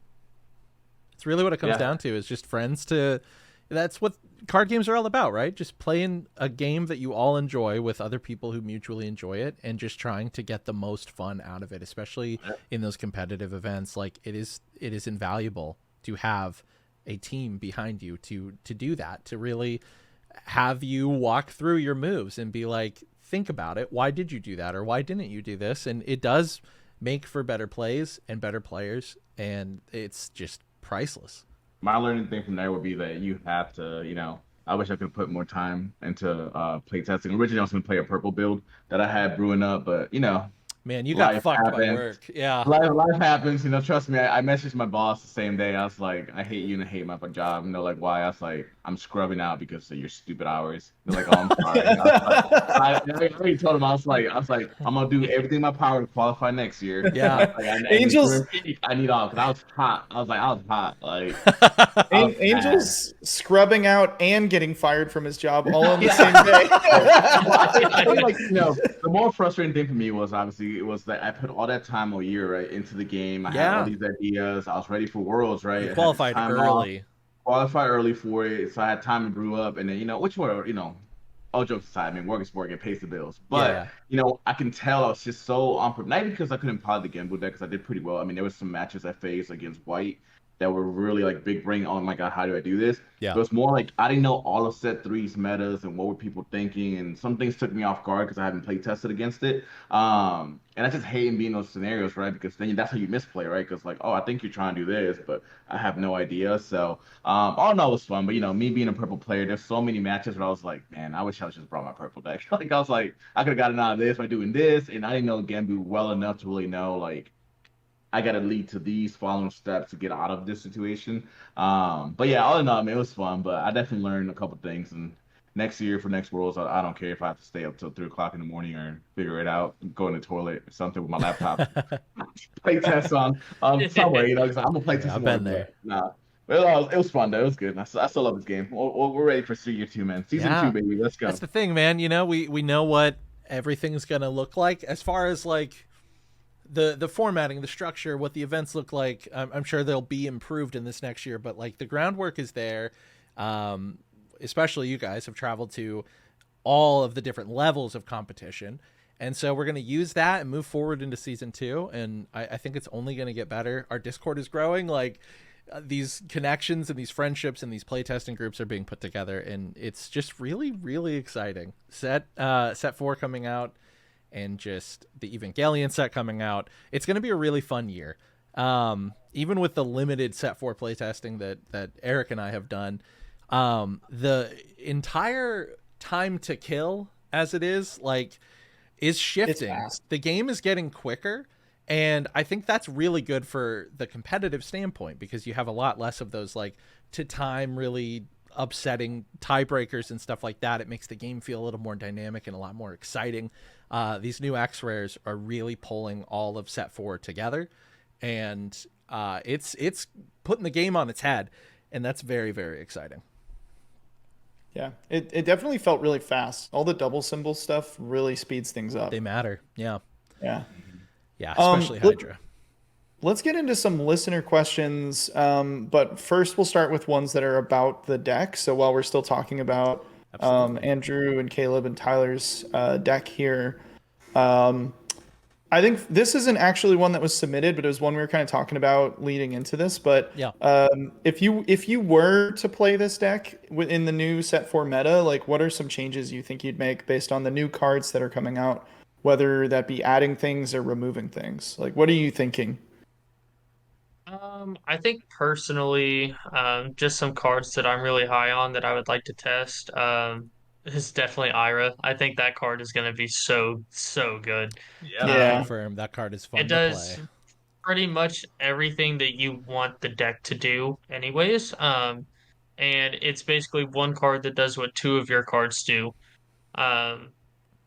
S1: It's really what it comes
S3: Yeah.
S1: down to is just friends to that's what card games are all about, right? Just playing a game that you all enjoy with other people who mutually enjoy it and just trying to get the most fun out of it, especially in those competitive events. Like it is invaluable to have a team behind you to do that, to really have you walk through your moves and be like, think about it. Why did you do that? Or why didn't you do this? And it does make for better plays and better players. And it's just priceless.
S3: My learning thing from there would be that you have to, I wish I could put more time into play testing. Originally, I was going to play a purple build that I had brewing up, but
S1: Man, you got
S3: Life
S1: fucked by
S3: happens.
S1: work. Yeah.
S3: Life happens, you know. Trust me. I messaged my boss the same day. I was like, I hate you and I hate my job. And they're like, why? I was like, I'm scrubbing out because of your stupid hours. They're like, oh, I'm sorry. I was like, I already told them. I was like, I'm gonna do everything in my power to qualify next year. I
S1: Yeah.
S3: was like, and the
S2: Angels,
S3: current I need off because I was hot. I was hot. Like, I was mad.
S2: Angel's scrubbing out and getting fired from his job all on the same
S3: Yeah.
S2: day.
S3: Well, I think like the more frustrating thing for me was obviously it was that I put all that time all year right into the game. I had all
S1: Yeah.
S3: these ideas. I was ready for Worlds,
S1: You
S3: right? I had this
S1: qualified
S3: time off,
S1: early.
S3: qualified early for it, so I had time to brew up, and then which were all jokes aside, I mean work is work, it pays the bills.
S1: Yeah,
S3: But
S1: yeah.
S3: I can tell I was just so on not even because I couldn't pilot the gamble deck because I did pretty well. I mean there was some matches I faced against White that were really like big brain. Oh my god, how do I do this?
S1: Yeah.
S3: It was more like I didn't know all of set three's metas and what were people thinking, and some things took me off guard because I haven't play tested against it. And I just hate being in those scenarios, right? Because then that's how you misplay, right? Because like, oh, I think you're trying to do this, but I have no idea. So, all in all, it was fun. But me being a purple player, there's so many matches where I was like, man, I wish I was just brought my purple deck. Like I was like, I could have gotten out of this by doing this, and I didn't know Gambu well enough to really know like I got to lead to these following steps to get out of this situation. But yeah, all in all, I mean, it was fun. But I definitely learned a couple things. And next year for next Worlds, I don't care if I have to stay up till 3 o'clock in the morning or figure it out, go in the toilet or something with my laptop, play tests on somewhere. Because I'm gonna play
S1: Yeah,
S3: tests
S1: I've
S3: more.
S1: been there.
S3: But nah. But it was fun though. It was good. I still love this game. We're ready for Year 2, man. Season
S1: Yeah.
S3: 2, baby. Let's go.
S1: That's the thing, man. We know what everything's gonna look like as far as like the formatting, the structure, what the events look like. I'm sure they'll be improved in this next year, but like the groundwork is there. Especially you guys have traveled to all of the different levels of competition. And so we're going to use that and move forward into season 2. And I think it's only going to get better. Our Discord is growing. Like these connections and these friendships and these playtesting groups are being put together. And it's just really, really exciting. Set 4 coming out and just the Evangelion set coming out. It's going to be a really fun year. Even with the limited set 4 playtesting that Eric and I have done, the entire time to kill as it is shifting. The game is getting quicker, and I think that's really good for the competitive standpoint because you have a lot less of those like to time really upsetting tiebreakers and stuff like that. It makes the game feel a little more dynamic and a lot more exciting. These new X rares are really pulling all of set 4 together, and it's putting the game on its head, and that's very, very exciting.
S2: Yeah, it definitely felt really fast. All the double symbol stuff really speeds things up.
S1: They matter. Yeah.
S2: Yeah.
S1: Yeah, especially Hydra.
S2: Let's get into some listener questions. But first, we'll start with ones that are about the deck. So while we're still talking about Andrew and Caleb and Tyler's deck here, I think this isn't actually one that was submitted, but it was one we were kind of talking about leading into this. But
S1: yeah,
S2: if you were to play this deck in the new set 4 meta, like what are some changes you think you'd make based on the new cards that are coming out, whether that be adding things or removing things? Like, what are you thinking?
S4: I think personally, just some cards that I'm really high on that I would like to test. Is definitely Ira. I think that card is going to be so, so good.
S3: Yeah.
S1: can
S2: Yeah.
S1: confirm that card is
S4: It
S1: fun to play.
S4: does pretty much everything that you want the deck to do, anyways. And it's basically one card that does what two of your cards do. Um,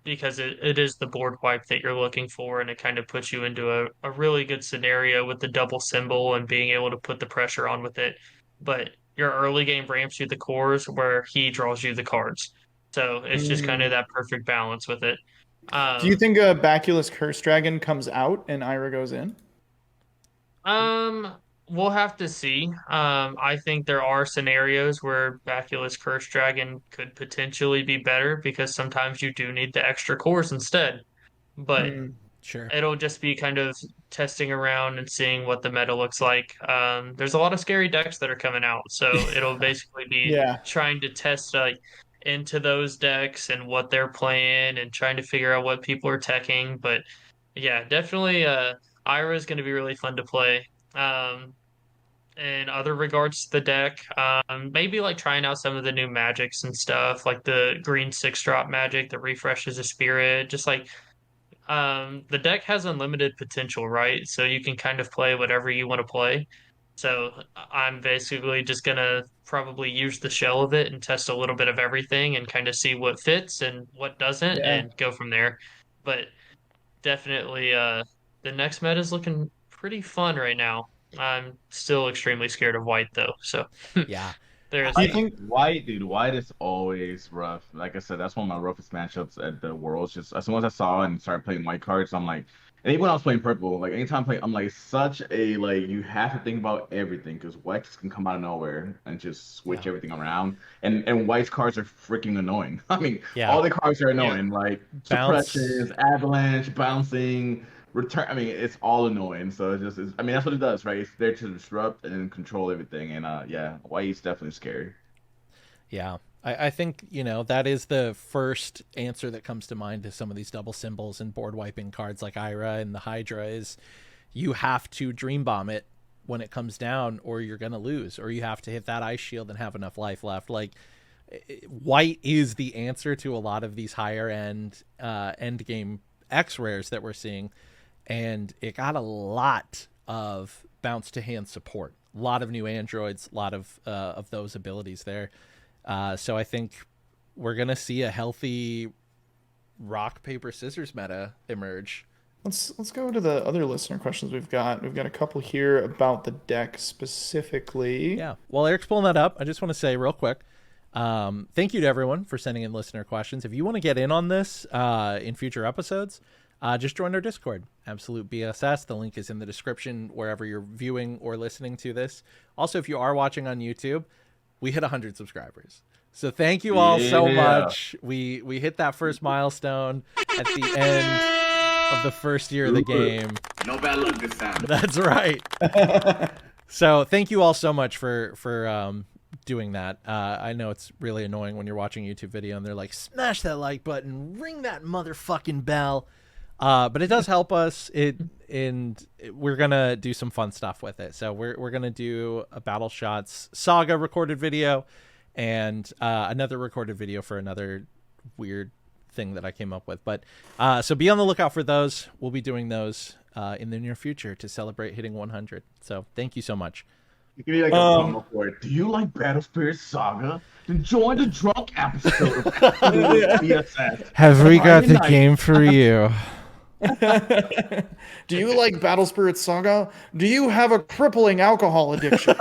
S4: because it is the board wipe that you're looking for, and it kind of puts you into a really good scenario with the double symbol and being able to put the pressure on with it. But your early game ramps you the cores where he draws you the cards. So it's just kind of
S2: Mm.
S4: that perfect balance with it.
S2: Do you
S4: Um,
S2: think a Baculus Curse Dragon comes out and Ira goes in?
S4: um, we'll have to see. I think there are scenarios where Baculus Curse Dragon could potentially be better because sometimes you do need the extra cores instead. But
S2: Mm.
S1: Sure.
S4: it'll just be kind of testing around and seeing what the meta looks like. There's a lot of scary decks that are coming out, so it'll basically be
S2: Yeah.
S4: trying to test like into those decks and what they're playing and trying to figure out what people are teching. But yeah, definitely Ira is going to be really fun to play. In other regards to the deck, maybe like trying out some of the new magics and stuff, like the green 6-drop magic that refreshes a spirit, just like The deck has unlimited potential, right? So you can kind of play whatever you want to play. So I'm basically just gonna probably use the shell of it and test a little bit of everything and kind of see what fits and what doesn't
S2: Yeah.
S4: and go from there. But definitely, the next meta is looking pretty fun right now. I'm still extremely scared of white though, so
S1: Yeah.
S4: there's
S2: Do you
S3: White,
S4: that.
S2: think
S3: white, dude, white is always rough. Like I said, that's one of my roughest matchups at the Worlds. Just as soon as I saw it and started playing white cards, I'm like, and even when I was playing purple, like anytime I play, I'm like, such a like you have to think about everything because white just can come out of nowhere and just switch
S1: Yeah.
S3: everything around. And white's cards are freaking annoying. I mean,
S1: Yeah.
S3: all the cards are
S4: Yeah.
S3: annoying, like
S1: Bounce.
S3: suppressions, avalanche, bouncing. Return. I mean, it's all annoying. So I mean, that's what it does, right? It's there to disrupt and control everything. And yeah, white's definitely scary.
S1: Yeah. I think, that is the first answer that comes to mind to some of these double symbols and board wiping cards like Ira and the Hydra is you have to dream bomb it when it comes down or you're going to lose, or you have to hit that ice shield and have enough life left. Like, white is the answer to a lot of these higher end game X rares that we're seeing. And it got a lot of bounce to hand support, a lot of new androids, a lot of those abilities there. So I think we're gonna see a healthy rock paper scissors meta emerge.
S2: let's go to the other listener questions we've got. We've got a couple here about the deck specifically.
S1: Yeah. While Eric's pulling that up, I just want to say real quick, thank you to everyone for sending in listener questions. If you want to get in on this in future episodes, just join our Discord, Absolute BSS. The link is in the description wherever you're viewing or listening to this. Also, if you are watching on YouTube, we hit 100 subscribers. So thank you all so
S3: Yeah.
S1: much. We hit that first milestone at the end of the first year of the game.
S5: No bad luck this time.
S1: That's right. So thank you all so much for doing that. I know it's really annoying when you're watching a YouTube video and they're like, smash that like button, ring that motherfucking bell. But it does help us. We're gonna do some fun stuff with it. So we're gonna do a Battle Shots Saga recorded video, and another recorded video for another weird thing that I came up with. But so be on the lookout for those. We'll be doing those in the near future to celebrate hitting 100. So thank you so much.
S3: You can be like a promo for it. Do you like Battle Spirit Saga? Then join the drunk episode of BSS.
S1: Have we got
S3: Friday
S1: the
S3: night.
S1: game for you?
S2: Do you like Battle Spirit Saga? Do you have a crippling alcohol addiction?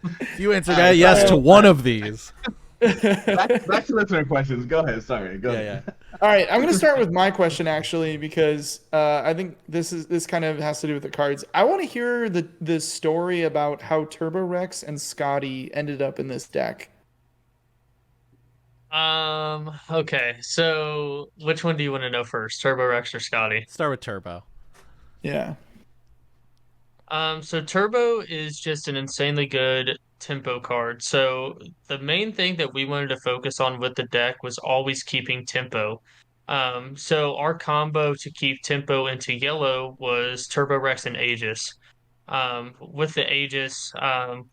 S1: If you answered yes to one of these.
S3: Back to listener questions. Go ahead. Sorry. Go ahead.
S1: Yeah.
S2: All right, I'm going to start with my question actually because I think this kind of has to do with the cards. I want to hear the story about how Turbo Rex and Scotty ended up in this deck.
S4: Okay, so which one do you want to know first, Turbo Rex or Scotty?
S1: Start with Turbo.
S2: Yeah.
S4: So Turbo is just an insanely good tempo card. So the main thing that we wanted to focus on with the deck was always keeping tempo. So our combo to keep tempo into yellow was Turbo Rex and Aegis. With the Aegis,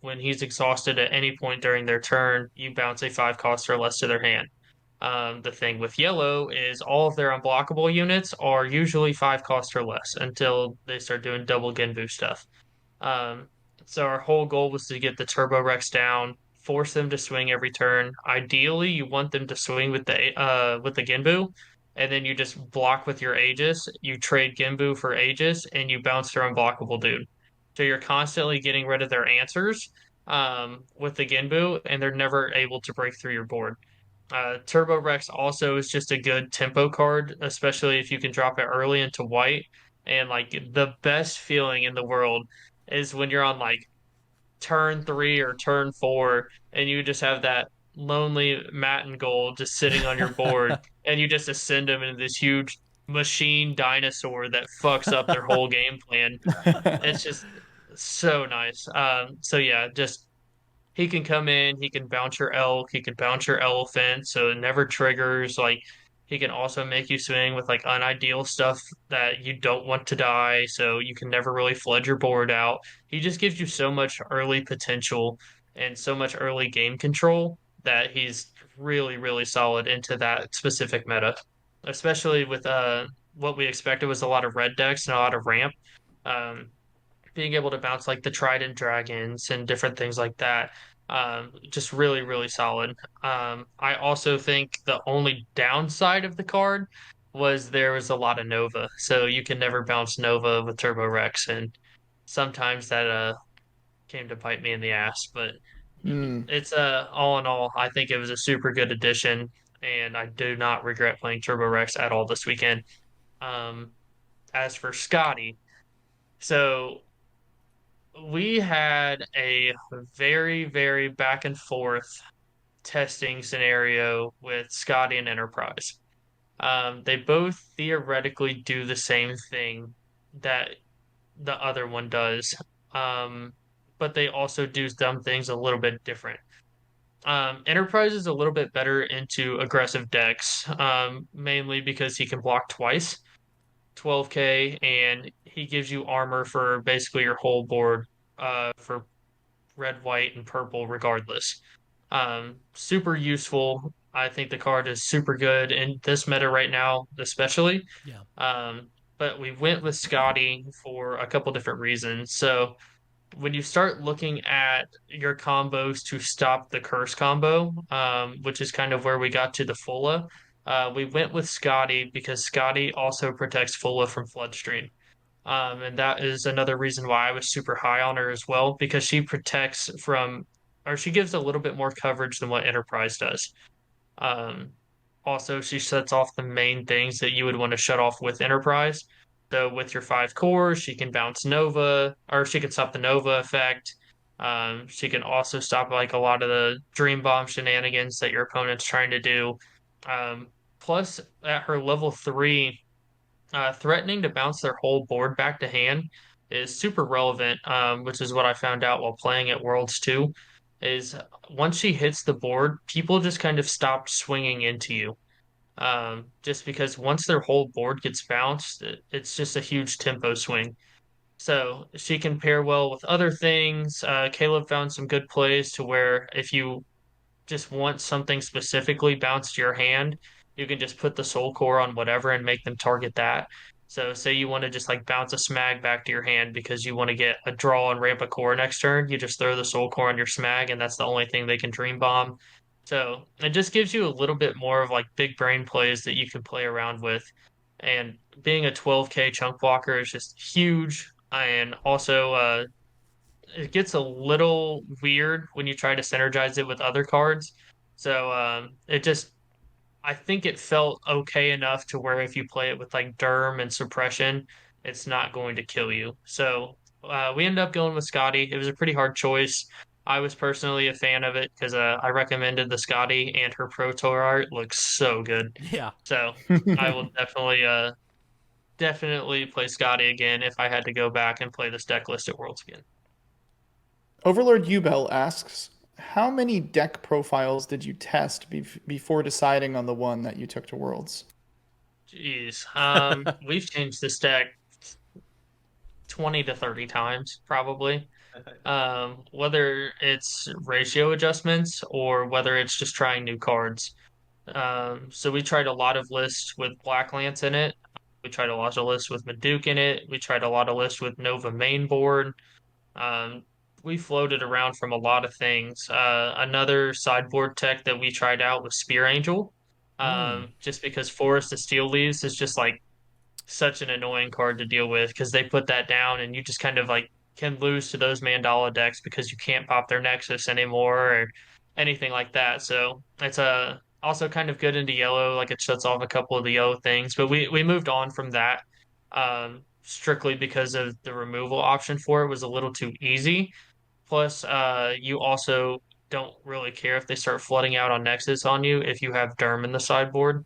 S4: when he's exhausted at any point during their turn, you bounce a 5 cost or less to their hand. The thing with yellow is all of their unblockable units are usually 5 cost or less until they start doing double Genbu stuff. Um, so our whole goal was to get the Turbo Rex down, force them to swing every turn. Ideally, you want them to swing with the Genbu, and then you just block with your Aegis. You trade Genbu for Aegis, and you bounce their unblockable dude. So you're constantly getting rid of their answers with the Genbu, and they're never able to break through your board. Turbo Rex also is just a good tempo card, especially if you can drop it early into white. And like the best feeling in the world is when you're on like turn 3 or turn 4 and you just have that lonely Matin gold just sitting on your board and you just ascend them into this huge machine dinosaur that fucks up their whole game plan. It's just so nice. So yeah, just he can come in, he can bounce your elk, he can bounce your elephant, so it never triggers. Like he can also make you swing with like unideal stuff that you don't want to die, so you can never really flood your board out. He just gives you so much early potential and so much early game control that he's really, really solid into that specific meta, especially with what we expected was a lot of red decks and a lot of ramp. Um, Being able to bounce like the Trident Dragons and different things like that. Just really, really solid. I also think the only downside of the card was there was a lot of Nova, so you can never bounce Nova with Turbo Rex, and sometimes that came to bite me in the ass. But
S2: Hmm.
S4: it's all in all, I think it was a super good addition, and I do not regret playing Turbo Rex at all this weekend. Um, as for Scotty, so we had a very, very back and forth testing scenario with Scotty and Enterprise. They both theoretically do the same thing that the other one does, um, but they also do some things a little bit different. Enterprise is a little bit better into aggressive decks, mainly because he can block twice, 12K, and he gives you armor for basically your whole board, for red, white, and purple, regardless. Super useful. I think the card is super good in this meta right now, especially.
S1: Yeah.
S4: Um, but we went with Scotty for a couple different reasons. So when you start looking at your combos to stop the curse combo, which is kind of where we got to the Fulla, we went with Scotty because Scotty also protects Fulla from Floodstream. And that is another reason why I was super high on her as well, because she protects from, or she gives a little bit more coverage than what Enterprise does. Um, Also, she sets off the main things that you would want to shut off with Enterprise. So, with your 5 cores, she can bounce Nova, or she can stop the Nova effect. She can also stop like a lot of the Dream Bomb shenanigans that your opponent's trying to do. Um, Plus, at her level 3, threatening to bounce their whole board back to hand is super relevant, which is what I found out while playing at Worlds 2. Is once she hits the board, people just kind of stop swinging into you. Just because once their whole board gets bounced, it's just a huge tempo swing. So she can pair well with other things. Caleb found some good plays to where if you just want something specifically bounced to your hand, you can just put the soul core on whatever and make them target that. So say you want to just like bounce a smag back to your hand because you want to get a draw and ramp a core next turn, you just throw the soul core on your smag and that's the only thing they can dream bomb. So it just gives you a little bit more of like big brain plays that you can play around with. And being a 12K chunk blocker is just huge. And also, it gets a little weird when you try to synergize it with other cards. So I think it felt okay enough to where if you play it with like Derm and Suppression, it's not going to kill you. So we ended up going with Scotty. It was a pretty hard choice. I was personally a fan of it because I recommended the Scotty, and her Pro Tour art looks so good.
S1: Yeah.
S4: So I will definitely play Scotty again if I had to go back and play this deck list at Worlds again.
S2: Overlord Ubel asks, how many deck profiles did you test before deciding on the one that you took to Worlds?
S4: Jeez. We've changed this deck 20 to 30 times, probably. Whether it's ratio adjustments or whether it's just trying new cards. So we tried a lot of lists with Black Lance in it. We tried a lot of lists with Maduke in it. We tried a lot of lists with Nova mainboard. Um, we floated around from a lot of things. Another sideboard tech that we tried out was Spear Angel.
S1: Hmm.
S4: Just because Forest of Steel Leaves is just like such an annoying card to deal with because they put that down and you just kind of like can lose to those Mandala decks because you can't pop their Nexus anymore or anything like that. So it's also kind of good into yellow, like it shuts off a couple of the yellow things. But we moved on from that, strictly because of the removal option for it was a little too easy. Plus, you also don't really care if they start flooding out on Nexus on you if you have Derm in the sideboard.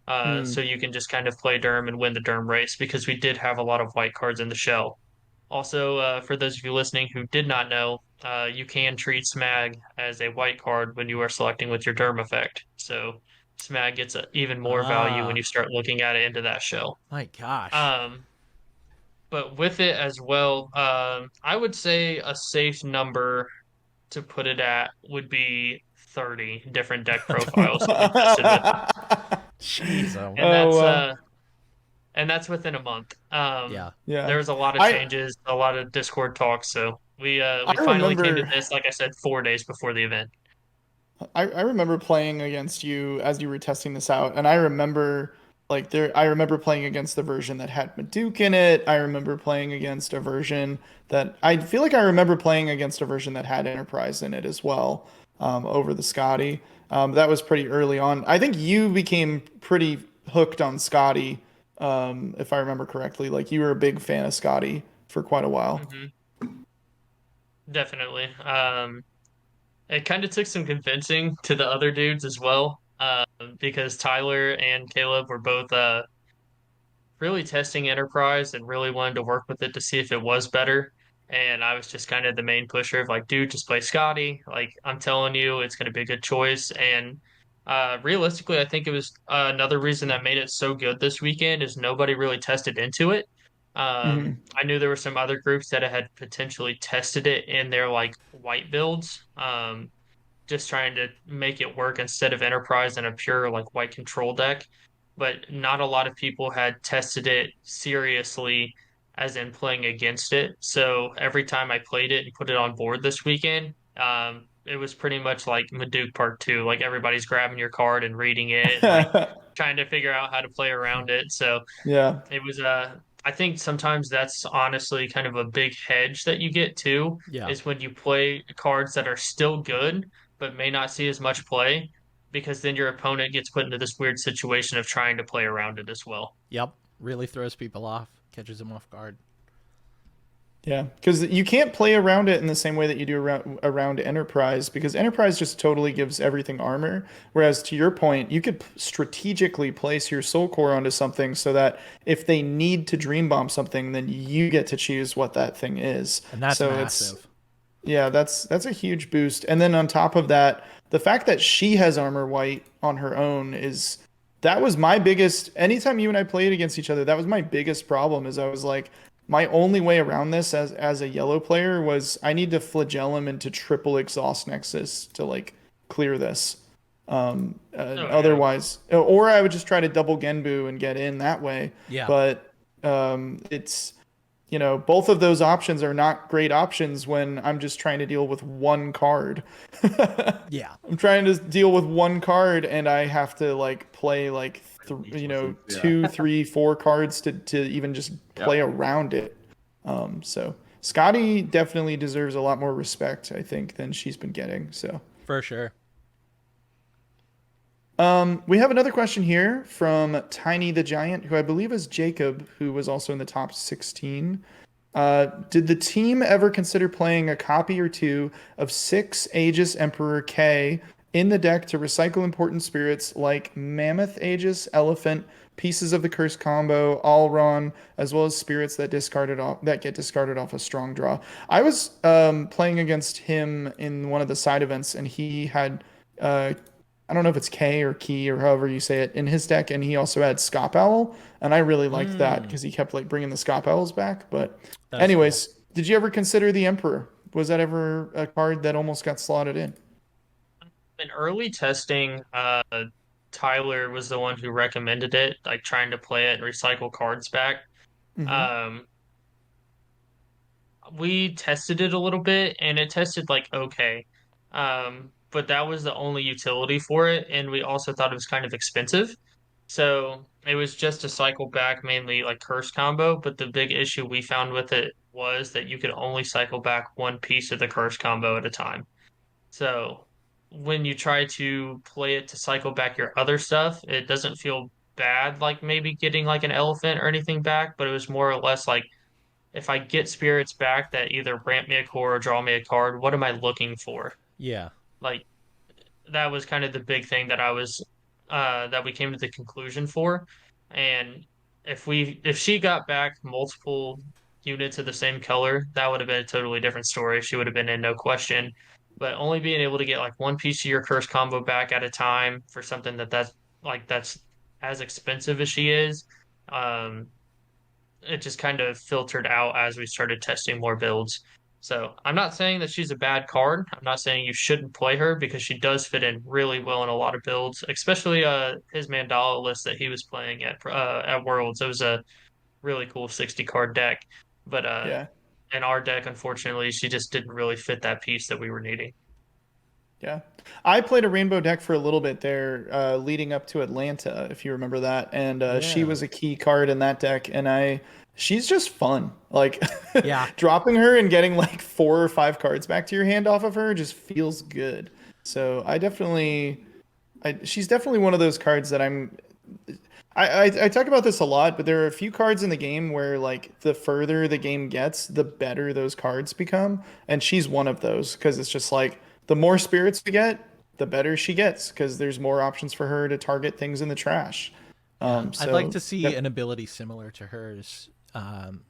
S4: So
S2: Hmm.
S4: you can just kind of play Derm and win the Derm race because we did have a lot of white cards in the shell. Also, for those of you listening who did not know, you can treat Smag as a white card when you are selecting with your Derm effect. So Smag gets even more value when
S1: Ah,
S4: you start looking at it into that shell.
S1: my gosh.
S4: Um, but with it as well, I would say a safe number to put it at would be 30 different deck profiles that we tested with,
S1: Jeez, oh,
S4: and
S2: Oh well,
S4: that's within a month.
S1: yeah,
S2: yeah.
S4: There was a lot of
S2: I
S4: changes, a lot of Discord talks, so
S2: I
S4: we finally came to
S2: remember
S4: this, like I said, 4 days before the event.
S2: I remember playing against you as you were testing this out, and I remember I remember playing against the version that had Maduke in it. I remember playing against a version that I feel like I remember playing against a version that had Enterprise in it as well, over the Scotty. That was pretty early on. I think you became pretty hooked on Scotty, if I remember correctly. Like you were a big fan of Scotty for quite a while.
S4: Hmm. Definitely. It kind of took some convincing to the other dudes as well, because Tyler and Caleb were both really testing Enterprise and really wanted to work with it to see if it was better. And I was just kind of the main pusher of like, dude, just play Scotty. Like, I'm telling you, it's going to be a good choice. And realistically, I think it was another reason that made it so good this weekend is nobody really tested into it.
S2: Hmm.
S4: I knew there were some other groups that had potentially tested it in their like white builds. Just trying to make it work instead of Enterprise in a pure like white control deck. But not a lot of people had tested it seriously, as in playing against it. So every time I played it and put it on board this weekend, it was pretty much like Maduke Part 2. Like everybody's grabbing your card and reading it and like trying to figure out how to play around it. So
S2: Yeah.
S4: it was I think sometimes that's honestly kind of a big hedge that you get too,
S1: yeah.
S4: is when you play cards that are still good but may not see as much play, because then your opponent gets put into this weird situation of trying to play around it as well.
S1: Yep. Really throws people off, catches them off guard.
S2: Yeah, because you can't play around it in the same way that you do around Enterprise, because Enterprise just totally gives everything armor. Whereas to your point, you could strategically place your Soul Core onto something so that if they need to Dream Bomb something, then you get to choose what that thing is.
S1: And that's
S2: So it's
S1: massive.
S2: yeah, that's a huge boost. And then on top of that, the fact that she has armor white on her own is that was my biggest anytime you and I played against each other, that was my biggest problem is I was like my only way around this as a yellow player was I need to flagell him into triple exhaust nexus to like clear this.
S4: Oh yeah.
S2: Otherwise, or I would just try to double Genbu and get in that way.
S1: Yeah.
S2: But it's both of those options are not great options when I'm just trying to deal with one card.
S1: Yeah.
S2: I'm trying to deal with one card and I have to like play like
S3: Resources, yeah.
S2: two, three, four cards to even just
S3: Yep.
S2: play around it. So Scotty definitely deserves a lot more respect, I think, than she's been getting. So
S1: For sure.
S2: we have another question here from Tiny the Giant, who I believe is Jacob, who was also in the top 16. Did the team ever consider playing a copy or two of 6 Aegis Emperor K in the deck to recycle important spirits like Mammoth Aegis, Elephant, pieces of the Curse combo, Alron, as well as spirits that get discarded off a strong draw? I was playing against him in one of the side events, and he had uh, I don't know if it's K or Key or however you say it in his deck, and he also had Scop Owl, and I really liked that
S1: Mm,
S2: because he kept like bringing the Scop Owls back. But
S1: that is cool.
S2: anyways, did you ever consider the Emperor? Was that ever a card that almost got slotted in?
S4: In early testing, Tyler was the one who recommended it, like trying to play it and recycle cards back.
S2: Hmm.
S4: Um, we tested it a little bit and it tested like okay. But that was the only utility for it, and we also thought it was kind of expensive. So it was just a cycle back mainly like curse combo, but the big issue we found with it was that you could only cycle back one piece of the curse combo at a time. So when you try to play it to cycle back your other stuff, it doesn't feel bad like maybe getting like an elephant or anything back, but it was more or less like if I get spirits back that either ramp me a core or draw me a card, what am I looking for?
S1: Yeah.
S4: Like that was kind of the big thing that I was that we came to the conclusion for. And if she got back multiple units of the same color, that would have been a totally different story. She would have been in no question. But only being able to get like one piece of your curse combo back at a time for something that's as expensive as she is, um, it just kind of filtered out as we started testing more builds. So I'm not saying that she's a bad card. I'm not saying you shouldn't play her because she does fit in really well in a lot of builds, especially his Mandala list that he was playing at Worlds. It was a really cool 60 card deck, but
S2: Yeah.
S4: in our deck, unfortunately, she just didn't really fit that piece that we were needing.
S2: Yeah. I played a rainbow deck for a little bit there, leading up to Atlanta, if you remember that. And she
S1: Yeah.
S2: was a key card in that deck. And she's just fun. Like,
S1: Yeah.
S2: dropping her and getting like 4 or 5 cards back to your hand off of her just feels good. So she's definitely one of those cards that I talk about this a lot, but there are a few cards in the game where like the further the game gets, the better those cards become, and she's one of those because it's just like the more spirits we get, the better she gets because there's more options for her to target things in the trash.
S1: Yeah. I'd like
S2: So
S1: to see
S2: yep,
S1: an ability similar to hers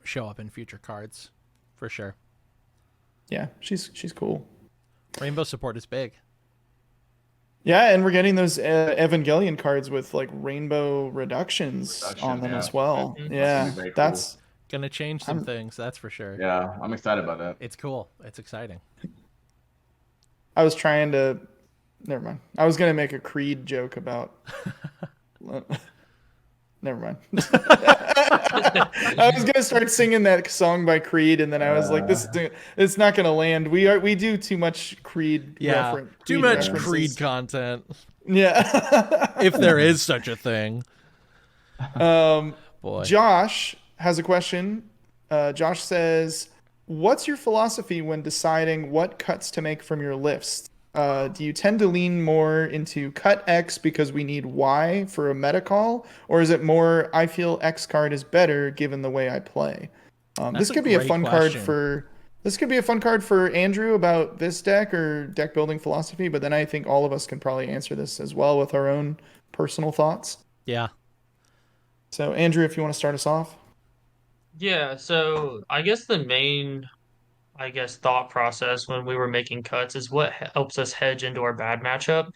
S1: show up in future cards, for sure.
S2: yeah, she's cool.
S1: Rainbow support is big.
S2: Yeah, and we're getting those Evangelion cards with like rainbow reductions on
S3: Production,
S2: them
S3: yeah.
S2: as well.
S4: Mhm.
S3: That's gonna
S2: Yeah,
S3: be very cool.
S2: that's
S1: Gonna change some
S2: I'm
S1: things, that's for sure.
S3: Yeah, I'm excited about that.
S1: It's cool. It's exciting.
S2: I was trying to. Never mind. I was gonna make a Creed joke about. Never mind. I was gonna start singing that song by Creed, and then I was like, it's not gonna land. We do too much Creed.
S1: Yeah.
S2: Too
S1: Too much Creed content,
S2: Yeah.
S1: if there is such a thing. Boy.
S2: Josh has a question. Josh says, "What's your philosophy when deciding what cuts to make from your list? Do you tend to lean more into cut X because we need Y for a meta call, or is it more I feel X card is better given the way I play?"
S1: That's
S2: This
S1: a
S2: could be a
S1: great
S2: fun
S1: question.
S2: card for Andrew about this deck or deck building philosophy, but then I think all of us can probably answer this as well with our own personal thoughts.
S1: Yeah.
S2: So, Andrew, if you want to start us off.
S4: Yeah, so I guess the main, thought process when we were making cuts is what helps us hedge into our bad matchup.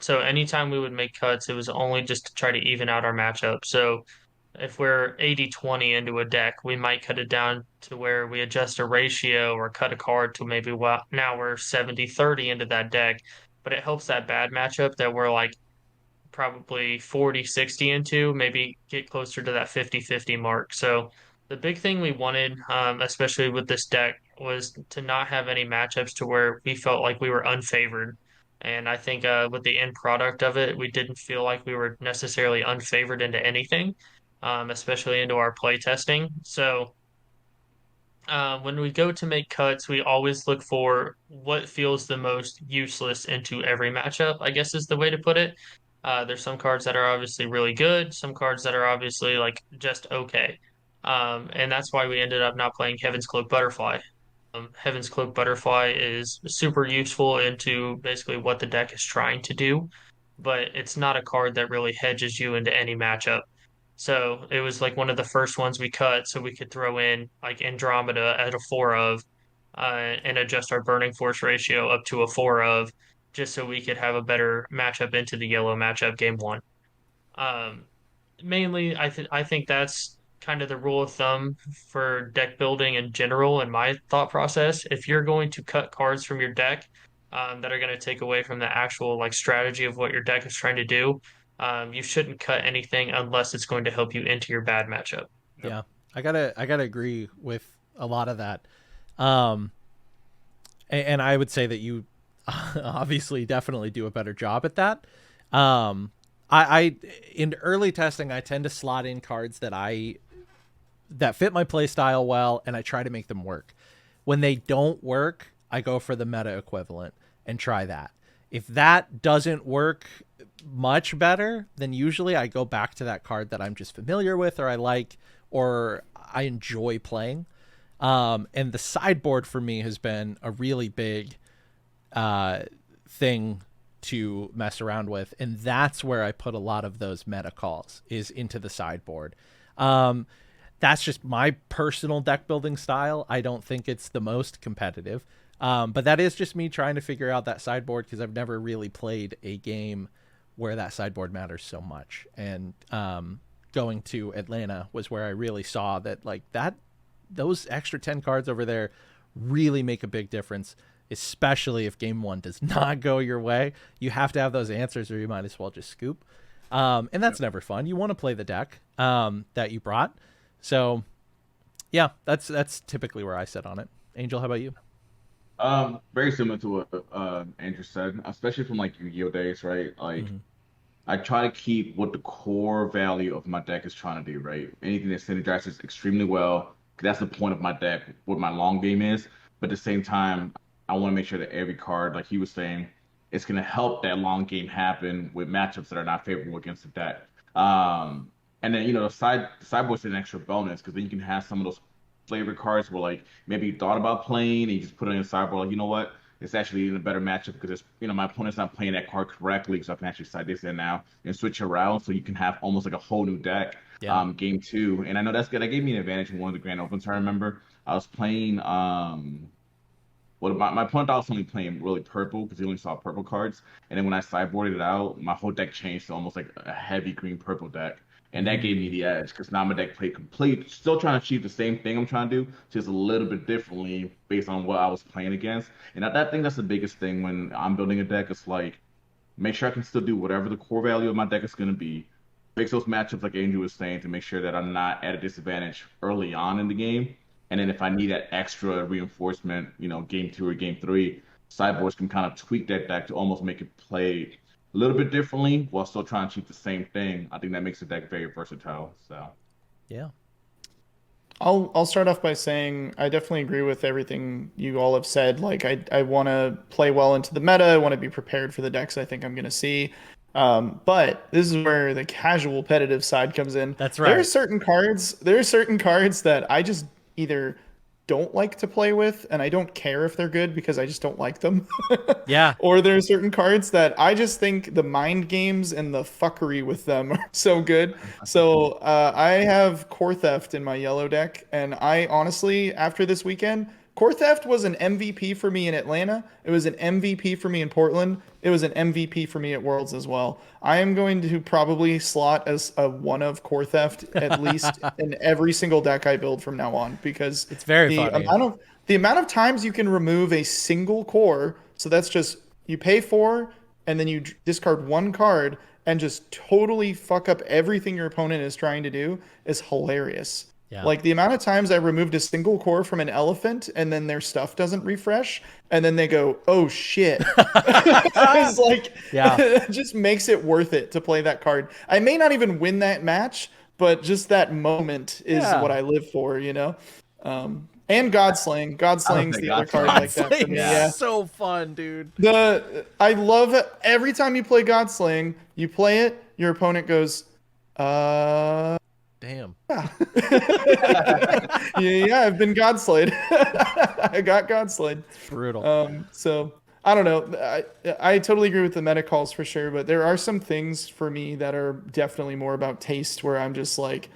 S4: So anytime we would make cuts, it was only just to try to even out our matchup. So if we're 80-20 into a deck, we might cut it down to where we adjust a ratio or cut a card to maybe, well, now we're 70-30 into that deck. But it helps that bad matchup that we're like probably 40-60 into, maybe get closer to that 50-50 mark. So the big thing we wanted, especially with this deck, was to not have any matchups to where we felt like we were unfavored. And I think with the end product of it, we didn't feel like we were necessarily unfavored into anything, especially into our play testing. So when we go to make cuts, we always look for what feels the most useless into every matchup, I guess is the way to put it. There's some cards that are obviously really good, some cards that are obviously like just okay. And that's why we ended up not playing Heaven's Cloak Butterfly. Heaven's Cloak Butterfly is super useful into basically what the deck is trying to do, but it's not a card that really hedges you into any matchup. So it was like one of the first ones we cut so we could throw in like Andromeda at a 4 of and adjust our burning force ratio up to a 4 of just so we could have a better matchup into the yellow matchup game one. Um, Mainly, I think that's kind of the rule of thumb for deck building in general in my thought process. If you're going to cut cards from your deck that are going to take away from the actual like strategy of what your deck is trying to do, you shouldn't cut anything unless it's going to help you into your bad matchup.
S3: Yep.
S1: Yeah. I gotta agree with a lot of that. Um and I would say that you obviously definitely do a better job at that. I in early testing I tend to slot in cards that fit my play style well, and I try to make them work. When they don't work, I go for the meta equivalent and try that. If that doesn't work much better, then usually I go back to that card that I'm just familiar with or I like or I enjoy playing. And the sideboard for me has been a really big thing to mess around with, and that's where I put a lot of those meta calls is into the sideboard. That's just my personal deck building style. I don't think it's the most competitive, but that is just me trying to figure out that sideboard because I've never really played a game where that sideboard matters so much. And going to Atlanta was where I really saw that like that those extra 10 cards over there really make a big difference, especially if game one does not go your way. You have to have those answers, or you might as well just scoop. And that's never fun. You want to play the deck that you brought. So yeah, that's typically where I sit on it. Angel, how about you?
S3: Very similar to what Andrew said, especially from like Yu-Gi-Oh days, right? Like I try to keep what the core value of my deck is trying to do, right? Anything that synergizes extremely well, 'cause that's the point of my deck, what my long game is. But at the same time, I want to make sure that every card, like he was saying, it's going to help that long game happen with matchups that are not favorable against the deck. And then, the sideboard's an extra bonus because then you can have some of those flavor cards where, like, maybe you thought about playing and you just put it in the sideboard, like, you know what? It's actually in a better matchup because it's, my opponent's not playing that card correctly, so I can actually side this in now and switch around so you can have almost like a whole new deck.
S1: Yeah.
S3: Game two. And I know that's good. That gave me an advantage in one of the Grand Opens. I remember I was playing what about my opponent? I was only playing really purple because he only saw purple cards. And then when I sideboarded it out, my whole deck changed to almost like a heavy green purple deck. And that gave me the edge because now my deck played complete, still trying to achieve the same thing I'm trying to do, just a little bit differently based on what I was playing against. And I think that's the biggest thing when I'm building a deck. It's like, make sure I can still do whatever the core value of my deck is going to be. Fix those matchups like Andrew was saying to make sure that I'm not at a disadvantage early on in the game. And then if I need that extra reinforcement, game two or game three, sideboards can kind of tweak that deck to almost make it play a little bit differently while still trying to achieve the same thing. I think that makes the deck very versatile. So,
S1: yeah.
S2: I'll start off by saying I definitely agree with everything you all have said. Like I want to play well into the meta. I want to be prepared for the decks I think I'm going to see. But this is where the casual competitive side comes in.
S1: That's right.
S2: There are certain cards that I just either don't like to play with, and I don't care if they're good because I just don't like them.
S1: Yeah.
S2: Or there are certain cards that I just think the mind games and the fuckery with them are so good. So I have Core Theft in my yellow deck, and I honestly, after this weekend, Core Theft was an MVP for me in Atlanta. It was an MVP for me in Portland. It was an MVP for me at Worlds as well. I am going to probably slot as a one of Core Theft at least in every single deck I build from now on because
S1: It's very
S2: the
S1: funny.
S2: amount of times you can remove a single core, so that's just you pay 4 and then you discard one card and just totally fuck up everything your opponent is trying to do is hilarious.
S1: Yeah.
S2: Like the amount of times I removed a single core from an elephant and then their stuff doesn't refresh and then they go, "Oh shit." It's like
S1: Yeah.
S2: it just makes it worth it to play that card. I may not even win that match, but just that moment is
S1: Yeah.
S2: what I live for, And Godslaying. Godslaying's the other card like that for me. Yeah.
S1: So fun, dude.
S2: I love it. Every time you play Godslaying, you play it, your opponent goes,
S1: Damn.
S2: yeah, I've been Godslayed. I got Godslayed.
S1: Brutal.
S2: So I don't know. I totally agree with the meta calls for sure, but there are some things for me that are definitely more about taste where I'm just like,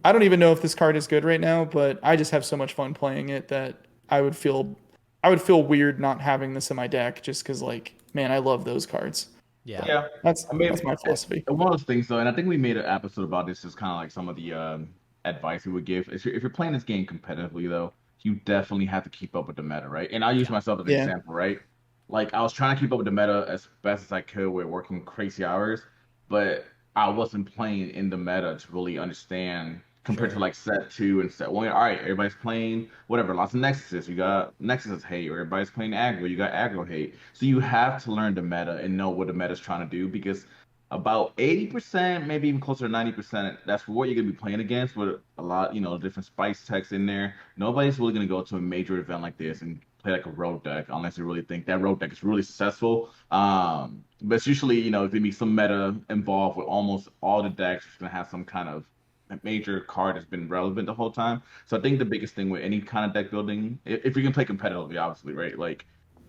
S2: I don't even know if this card is good right now, but I just have so much fun playing it that I would feel weird not having this in my deck just because, like, man, I love those cards.
S1: Yeah.
S3: yeah.
S2: That's my philosophy.
S3: One of those things, though, and I think we made an episode about this, is kind of like some of the advice we would give. If you're playing this game competitively, though, you definitely have to keep up with the meta, right? And I'll use myself as an example, right? Like, I was trying to keep up with the meta as best as I could with working crazy hours, but I wasn't playing in the meta to really understand compared to like set 2 and set 1. All right, everybody's playing whatever, lots of Nexuses. You got Nexus hate, or everybody's playing aggro. You got aggro hate. So you have to learn the meta and know what the meta's trying to do because about 80%, maybe even closer to 90%, that's what you're gonna be playing against with a lot, different spice techs in there. Nobody's really gonna go to a major event like this and play like a road deck unless they really think that road deck is really successful. But it's usually, there's gonna be some meta involved with almost all the decks. It's gonna have some kind of major card that's been relevant the whole time. So I think the biggest thing with any kind of deck building, if you can play competitively, obviously, right? Like,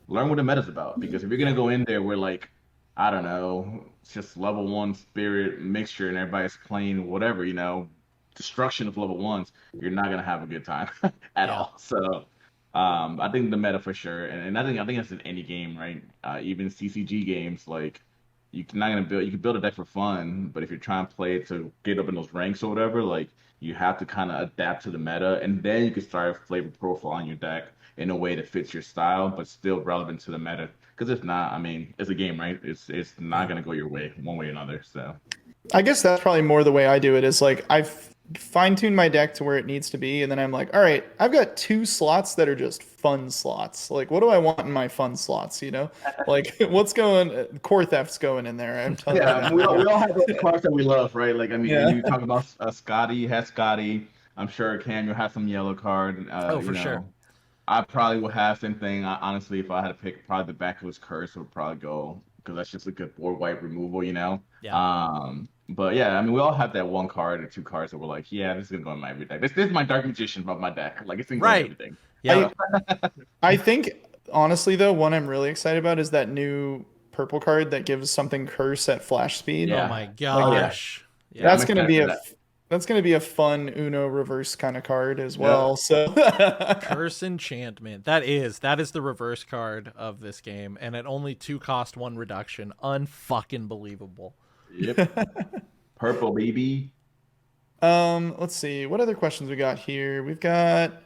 S3: learn what the meta's about. Because if you're gonna go in there where, like, I don't know, it's just level 1 spirit mixture and everybody's playing whatever, destruction of level 1s, you're not gonna have a good time at all. So I think the meta for sure, and I think it's in any game, right? Even CCG games, like, you're not gonna build. You can build a deck for fun, but if you're trying to play it to get up in those ranks or whatever, like you have to kind of adapt to the meta, and then you can start flavor profiling your deck in a way that fits your style, but still relevant to the meta. Because if not, I mean, it's a game, right? It's not gonna go your way one way or another. So
S2: I guess that's probably more the way I do it is like I've fine-tuned my deck to where it needs to be, and then I'm like, all right, I've got 2 slots that are just fun slots. Like, what do I want in my fun slots, you know? Like, what's going Core Theft's going in there. I'm telling you
S3: yeah,
S2: that.
S3: we all have those cards that we love, right? Like I mean,
S2: Yeah.
S3: you talk about Scotty, you have Scotty. I'm sure Cam, you'll have some yellow card.
S1: Oh,
S3: You
S1: for
S3: know,
S1: sure.
S3: I probably would have same thing. Honestly, if I had to pick, probably the back of his curse would probably go because that's just a good board wipe removal, you know.
S1: Yeah.
S3: But yeah, I mean, we all have that one card or 2 cards that we're like, yeah, this is gonna go in my every deck. This is my Dark Magician from my deck. Like it's gonna go in
S1: Right.
S3: everything.
S1: Yeah.
S2: I think honestly though, one I'm really excited about is that new purple card that gives something curse at flash speed.
S3: Yeah.
S1: Oh my gosh. Yeah.
S2: That's
S3: I'm
S2: gonna
S3: excited
S2: be
S3: for
S2: a
S3: that.
S2: that's gonna be a fun Uno reverse kind of card as well. So
S1: Curse Enchantment. That is the reverse card of this game, and at only 2 cost 1 reduction. Unfucking believable.
S3: Yep. Purple baby.
S2: let's see what other questions we got here. We've got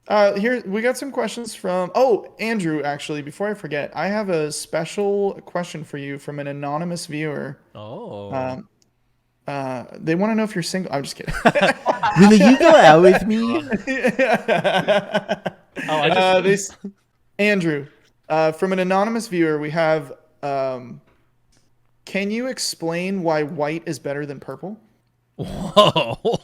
S2: here we got some questions from Andrew. Actually, before I forget, I have a special question for you from an anonymous viewer.
S1: Oh.
S2: They want to know if you're single. I'm just kidding.
S1: Will you go out with me?
S2: Andrew, from an anonymous viewer, we have. Can you explain why white is better than purple?
S1: Whoa.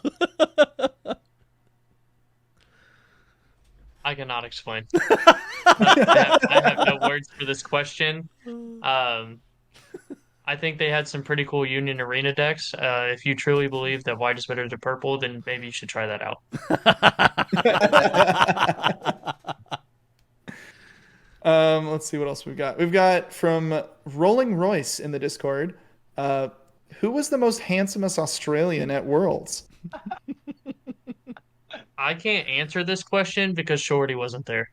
S4: I cannot explain. I have no words for this question. I think they had some pretty cool Union Arena decks. If you truly believe that white is better than purple, then maybe you should try that out.
S2: Let's see what else we've got. We've got from Rolling Royce in the Discord. Who was the most handsomest Australian at Worlds?
S4: I can't answer this question because Shorty wasn't there.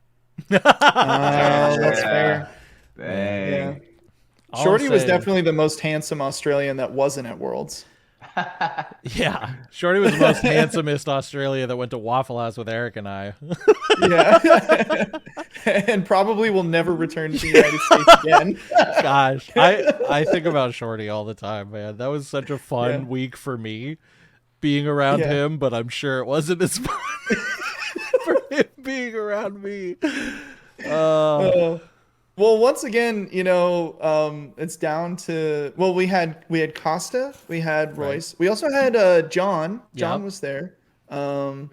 S2: That's fair.
S3: Dang.
S2: Yeah.
S1: All
S2: Shorty
S1: I'm
S2: was
S1: saying-
S2: definitely the most handsome Australian that wasn't at Worlds.
S1: Yeah. Shorty was the most handsomest Australia that went to Waffle House with Eric and I.
S2: Yeah. And probably will never return to the United States again.
S1: Gosh. I think about Shorty all the time, man. That was such a fun
S2: Yeah.
S1: week for me being around
S2: Yeah.
S1: him, but I'm sure it wasn't as fun for him being around me.
S2: Well, once again, it's down to we had Costa, we had Royce, we also had John. John
S1: Yep.
S2: was there. I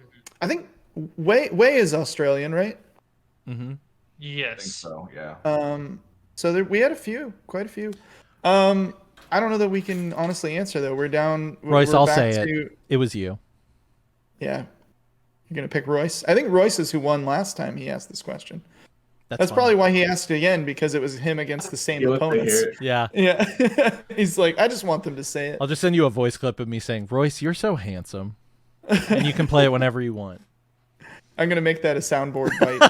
S2: think Wei is Australian, right?
S1: Mm-hmm.
S3: I think
S4: Yes.
S3: so, yeah.
S2: So we had quite a few. I don't know that we can honestly answer though. We're down.
S1: Royce,
S2: we're
S1: I'll
S2: back
S1: say
S2: to,
S1: it. It was you.
S2: Yeah, you're gonna pick Royce. I think Royce is who won last time he asked this question. That's
S1: fine.
S2: probably why he asked again, because it was him against the same
S3: He wants to
S2: opponents.
S3: hear it.
S1: Yeah.
S2: Yeah. He's like, I just want them to say it.
S1: I'll just send you a voice clip of me saying, Royce, you're so handsome. And you can play it whenever you want.
S2: I'm gonna make that a soundboard bite.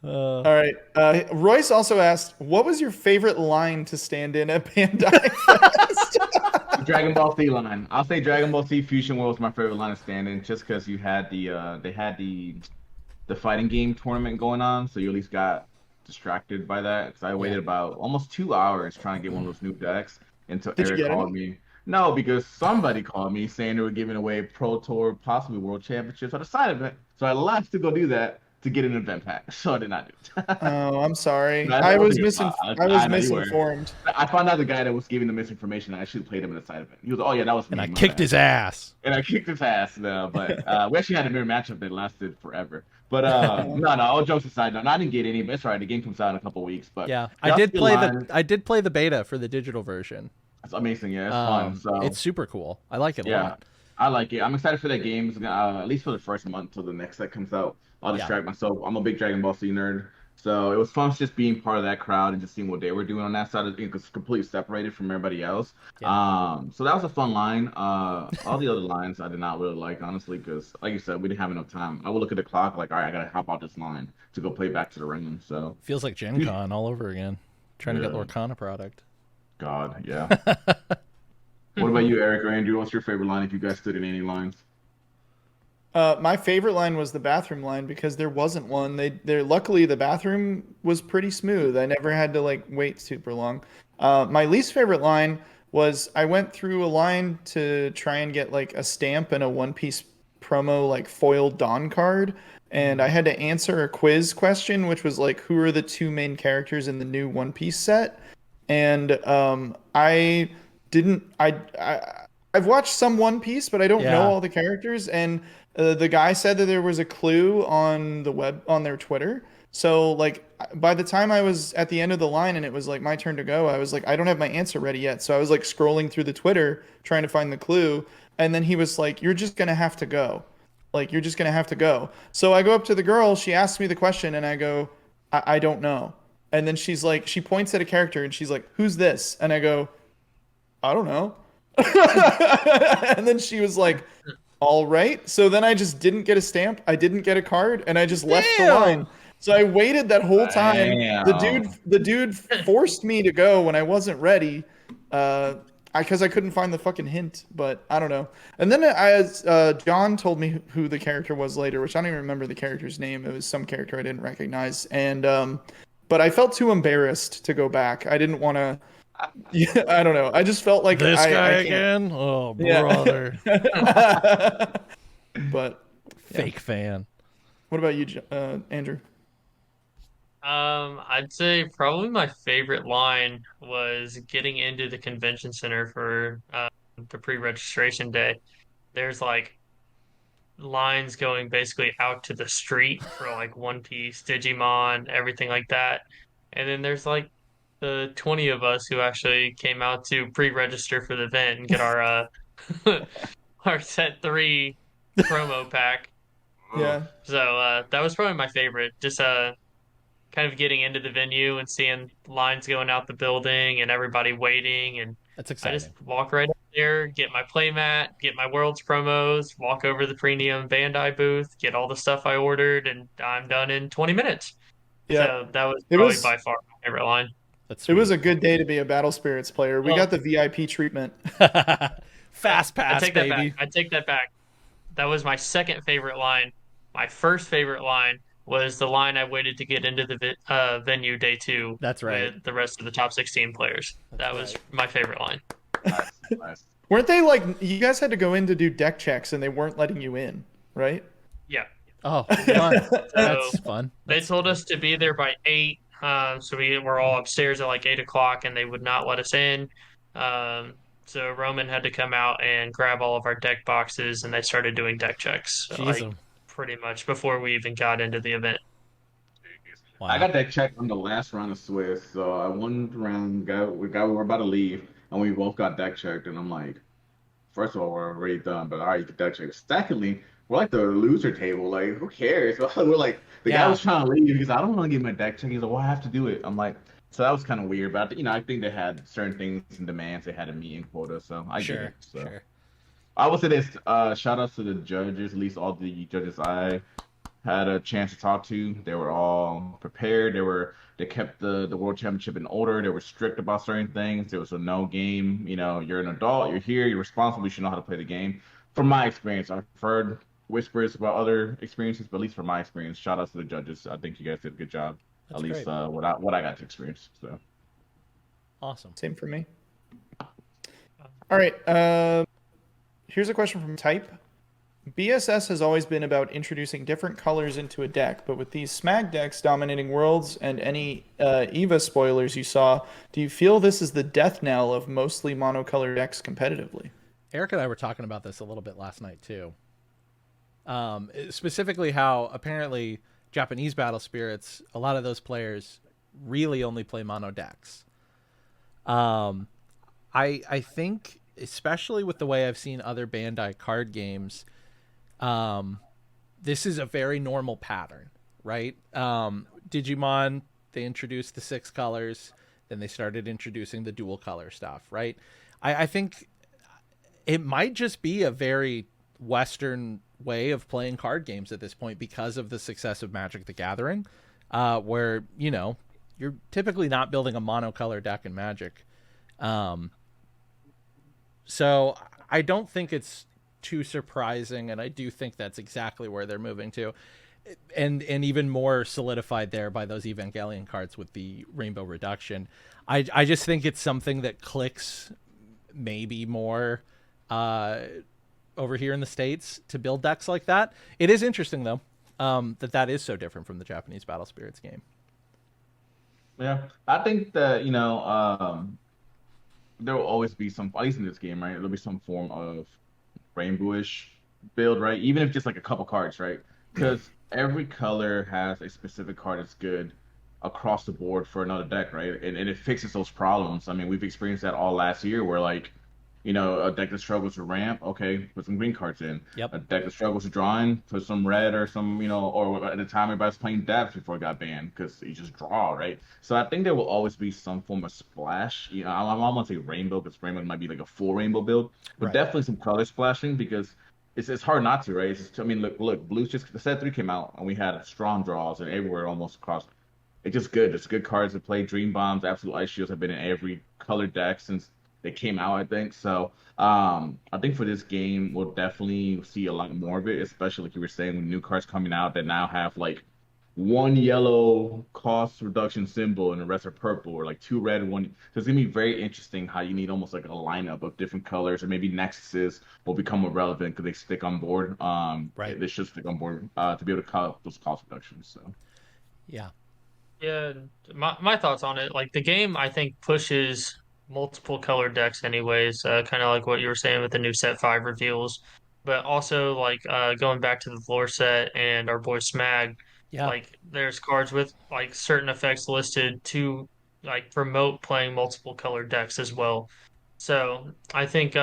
S2: All right. Royce also asked, what was your favorite line to stand in at Bandai Fest?
S3: Dragon Ball Z line. I'll say Dragon Ball Z Fusion World was my favorite line of standing, just because you had they had the fighting game tournament going on, so you at least got distracted by that. Because I waited about almost 2 hours trying to get one of those new decks until
S2: Did you
S3: Eric
S2: get
S3: called
S2: any?
S3: me. No, because somebody called me saying they were giving away Pro Tour, possibly World Championships at a side event. So I left to go do that to get an event pack. So I did not do it.
S2: Oh, I'm sorry.
S3: No,
S2: I was
S3: I know you were.
S2: misinformed.
S3: I found out the guy that was giving the misinformation. I actually played him in a side event. He was, oh yeah, that was me.
S1: And I
S3: my
S1: kicked
S3: bad."
S1: his ass.
S3: And I kicked his ass, no, but we actually had a mirror matchup that lasted forever. But no, all jokes aside, no, I didn't get any, but it's all right. The game comes out in a couple weeks. But
S1: Yeah.
S3: that's
S1: I did play the beta for the digital version.
S3: It's amazing, yeah, it's fun. So
S1: It's super cool. I like it a
S3: yeah,
S1: lot.
S3: I like it. I'm excited for that game. At least for the first month till the next that comes out. I'll distract myself. I'm a big Dragon Ball Z nerd. So it was fun just being part of that crowd and just seeing what they were doing on that side. It was completely separated from everybody else.
S1: Yeah.
S3: So that was a fun line. All the other lines I did not really like, honestly, because like you said, we didn't have enough time. I would look at the clock like, all right, I gotta hop out this line to go play back to the ring. So
S1: Feels like Gen Con all over again. Trying to get
S3: Yeah.
S1: Lorcana product.
S3: God, yeah. What about you, Eric or Andrew? What's your favorite line if you guys stood in any lines?
S2: My favorite line was the bathroom line because there wasn't one. Luckily the bathroom was pretty smooth. I never had to like wait super long. My least favorite line was I went through a line to try and get like a stamp and a One Piece promo like foiled Dawn card, and I had to answer a quiz question, which was like, who are the two main characters in the new One Piece set? And I didn't. I've watched some One Piece, but I don't know
S1: Yeah.
S2: all the characters. And the guy said that there was a clue on the web on their Twitter. So like by the time I was at the end of the line and it was like my turn to go, I was like, I don't have my answer ready yet. So I was like scrolling through the Twitter trying to find the clue. And then he was like, you're just gonna have to go. Like you're just gonna have to go. So I go up to the girl, she asks me the question, and I go, I don't know. And then she's like, she points at a character and she's like, who's this? And I go, I don't know. And then she was like, all right. So then I just didn't get a stamp. I didn't get a card, and I just left the line. So I waited that whole time.
S3: Damn.
S2: The dude forced me to go when I wasn't ready, because I couldn't find the fucking hint. But I don't know. And then John told me who the character was later, which I don't even remember the character's name. It was some character I didn't recognize, and but I felt too embarrassed to go back. I didn't want to. Yeah, I don't know. I just felt like
S1: This guy
S2: I can't.
S1: again? Oh,
S2: Yeah.
S1: brother.
S2: But
S1: Fake fan.
S2: what about you, Andrew?
S4: I'd say probably my favorite line was getting into the convention center for the pre-registration day. There's like lines going basically out to the street for like One Piece, Digimon, everything like that. And then there's like the 20 of us who actually came out to pre-register for the event and get our our set 3 promo pack.
S3: Ugh.
S2: Yeah.
S4: So that was probably my favorite. Just kind of getting into the venue and seeing lines going out the building and everybody waiting, and
S1: That's
S4: I just
S1: exciting.
S4: walk right up there, get my playmat, get my Worlds promos, walk over to the premium Bandai booth, get all the stuff I ordered, and I'm done in 20 minutes.
S2: Yeah.
S4: So that was
S2: It
S4: probably
S2: was
S4: by far my favorite line.
S1: That's
S2: it was
S1: sweet.
S2: a good day to be a Battle Spirits player. We
S4: Well,
S2: got the VIP treatment.
S1: Fast
S4: I
S1: pass,
S4: take that
S1: baby.
S4: back. I take that back. That was my second favorite line. My first favorite line was the line I waited to get into the venue day 2
S1: That's right.
S4: with the rest of the top 16 players. That was
S1: right.
S4: my favorite line.
S3: Nice, nice.
S2: Weren't they like you guys had to go in to do deck checks and they weren't letting you in, right?
S4: Yeah.
S1: Oh, fun. That's fun.
S4: They told us to be there by 8. So we were all upstairs at like 8 o'clock and they would not let us in. So Roman had to come out and grab all of our deck boxes and they started doing deck checks
S1: Jeez,
S4: like pretty much before we even got into the event.
S3: I
S1: wow.
S3: got that check on the last round of Swiss. So I won round, we were about to leave, and we both got deck checked. And I'm like, first of all, we're already done, but all right, you get deck checked. Secondly, we're like the loser table. Like, who cares? We're like, the guy
S1: Yeah.
S3: was trying to leave because I don't want to get my deck check. He's like, well, I have to do it. I'm like, so that was kind of weird. But I think they had certain things and demands they had to meet in quota. So I get
S1: Sure,
S3: it. So
S1: sure.
S3: I would say this. Shout out to the judges, at least all the judges I had a chance to talk to. They were all prepared. They kept the world championship in order. They were strict about certain things. There was a no game. You're an adult. You're here. You're responsible. You should know how to play the game. From my experience, I've heard whispers about other experiences, but at least from my experience, shout out to the judges. I think you guys did a good job.
S1: That's
S3: At least
S1: great.
S3: what I got to experience. So
S1: Awesome.
S2: Same for me. All right. Here's a question from Type. BSS has always been about introducing different colors into a deck, but with these Smag decks dominating Worlds and any EVA spoilers you saw, do you feel this is the death knell of mostly monocolor decks competitively?
S1: Eric and I were talking about this a little bit last night too. Specifically how apparently Japanese Battle Spirits, a lot of those players really only play mono decks. I think especially with the way I've seen other Bandai card games, this is a very normal pattern, right? Digimon, they introduced the 6 colors, then they started introducing the dual color stuff, right? I think it might just be a very Western way of playing card games at this point because of the success of Magic the Gathering, where, you're typically not building a monocolor deck in Magic. So I don't think it's too surprising, and I do think that's exactly where they're moving to. And even more solidified there by those Evangelion cards with the rainbow reduction. I just think it's something that clicks maybe more over here in the States to build decks like that. It is interesting, though, that is so different from the Japanese Battle Spirits game.
S3: Yeah, I think that, there will always be some, at least in this game, right? There'll be some form of rainbowish build, right? Even if just like a couple cards, right? Because every color has a specific card that's good across the board for another deck, right? And it fixes those problems. I mean, we've experienced that all last year where like, a deck that struggles to ramp, okay, put some green cards in.
S1: Yep.
S3: A deck that struggles to drawing, put some red or some, or at the time everybody was playing depths before it got banned because you just draw, right? So I think there will always be some form of splash. I'm not gonna say rainbow because rainbow might be like a full rainbow build, but
S1: Right.
S3: definitely some color splashing because it's hard not to, right? I mean, look, blues just the set 3 came out and we had strong draws and everywhere almost across. It's just good. It's good cards to play. Dream Bombs, Absolute Ice Shields have been in every colored deck since they came out, I think. So I think for this game, we'll definitely see a lot more of it, especially like you were saying, with new cards coming out that now have like one yellow cost reduction symbol and the rest are purple, or like two red, one. So it's gonna be very interesting how you need almost like a lineup of different colors, or maybe nexuses will become more relevant because they stick on board.
S1: Right.
S3: They should stick on board to be able to call those cost reductions. So.
S1: Yeah.
S4: Yeah, my thoughts on it, like the game, I think pushes multiple color decks anyways, kind of like what you were saying with the new set 5 reveals, but also like going back to the floor set and our boy Smag,
S1: Yeah.
S4: like there's cards with like certain effects listed to like promote playing multiple color decks as well. So I think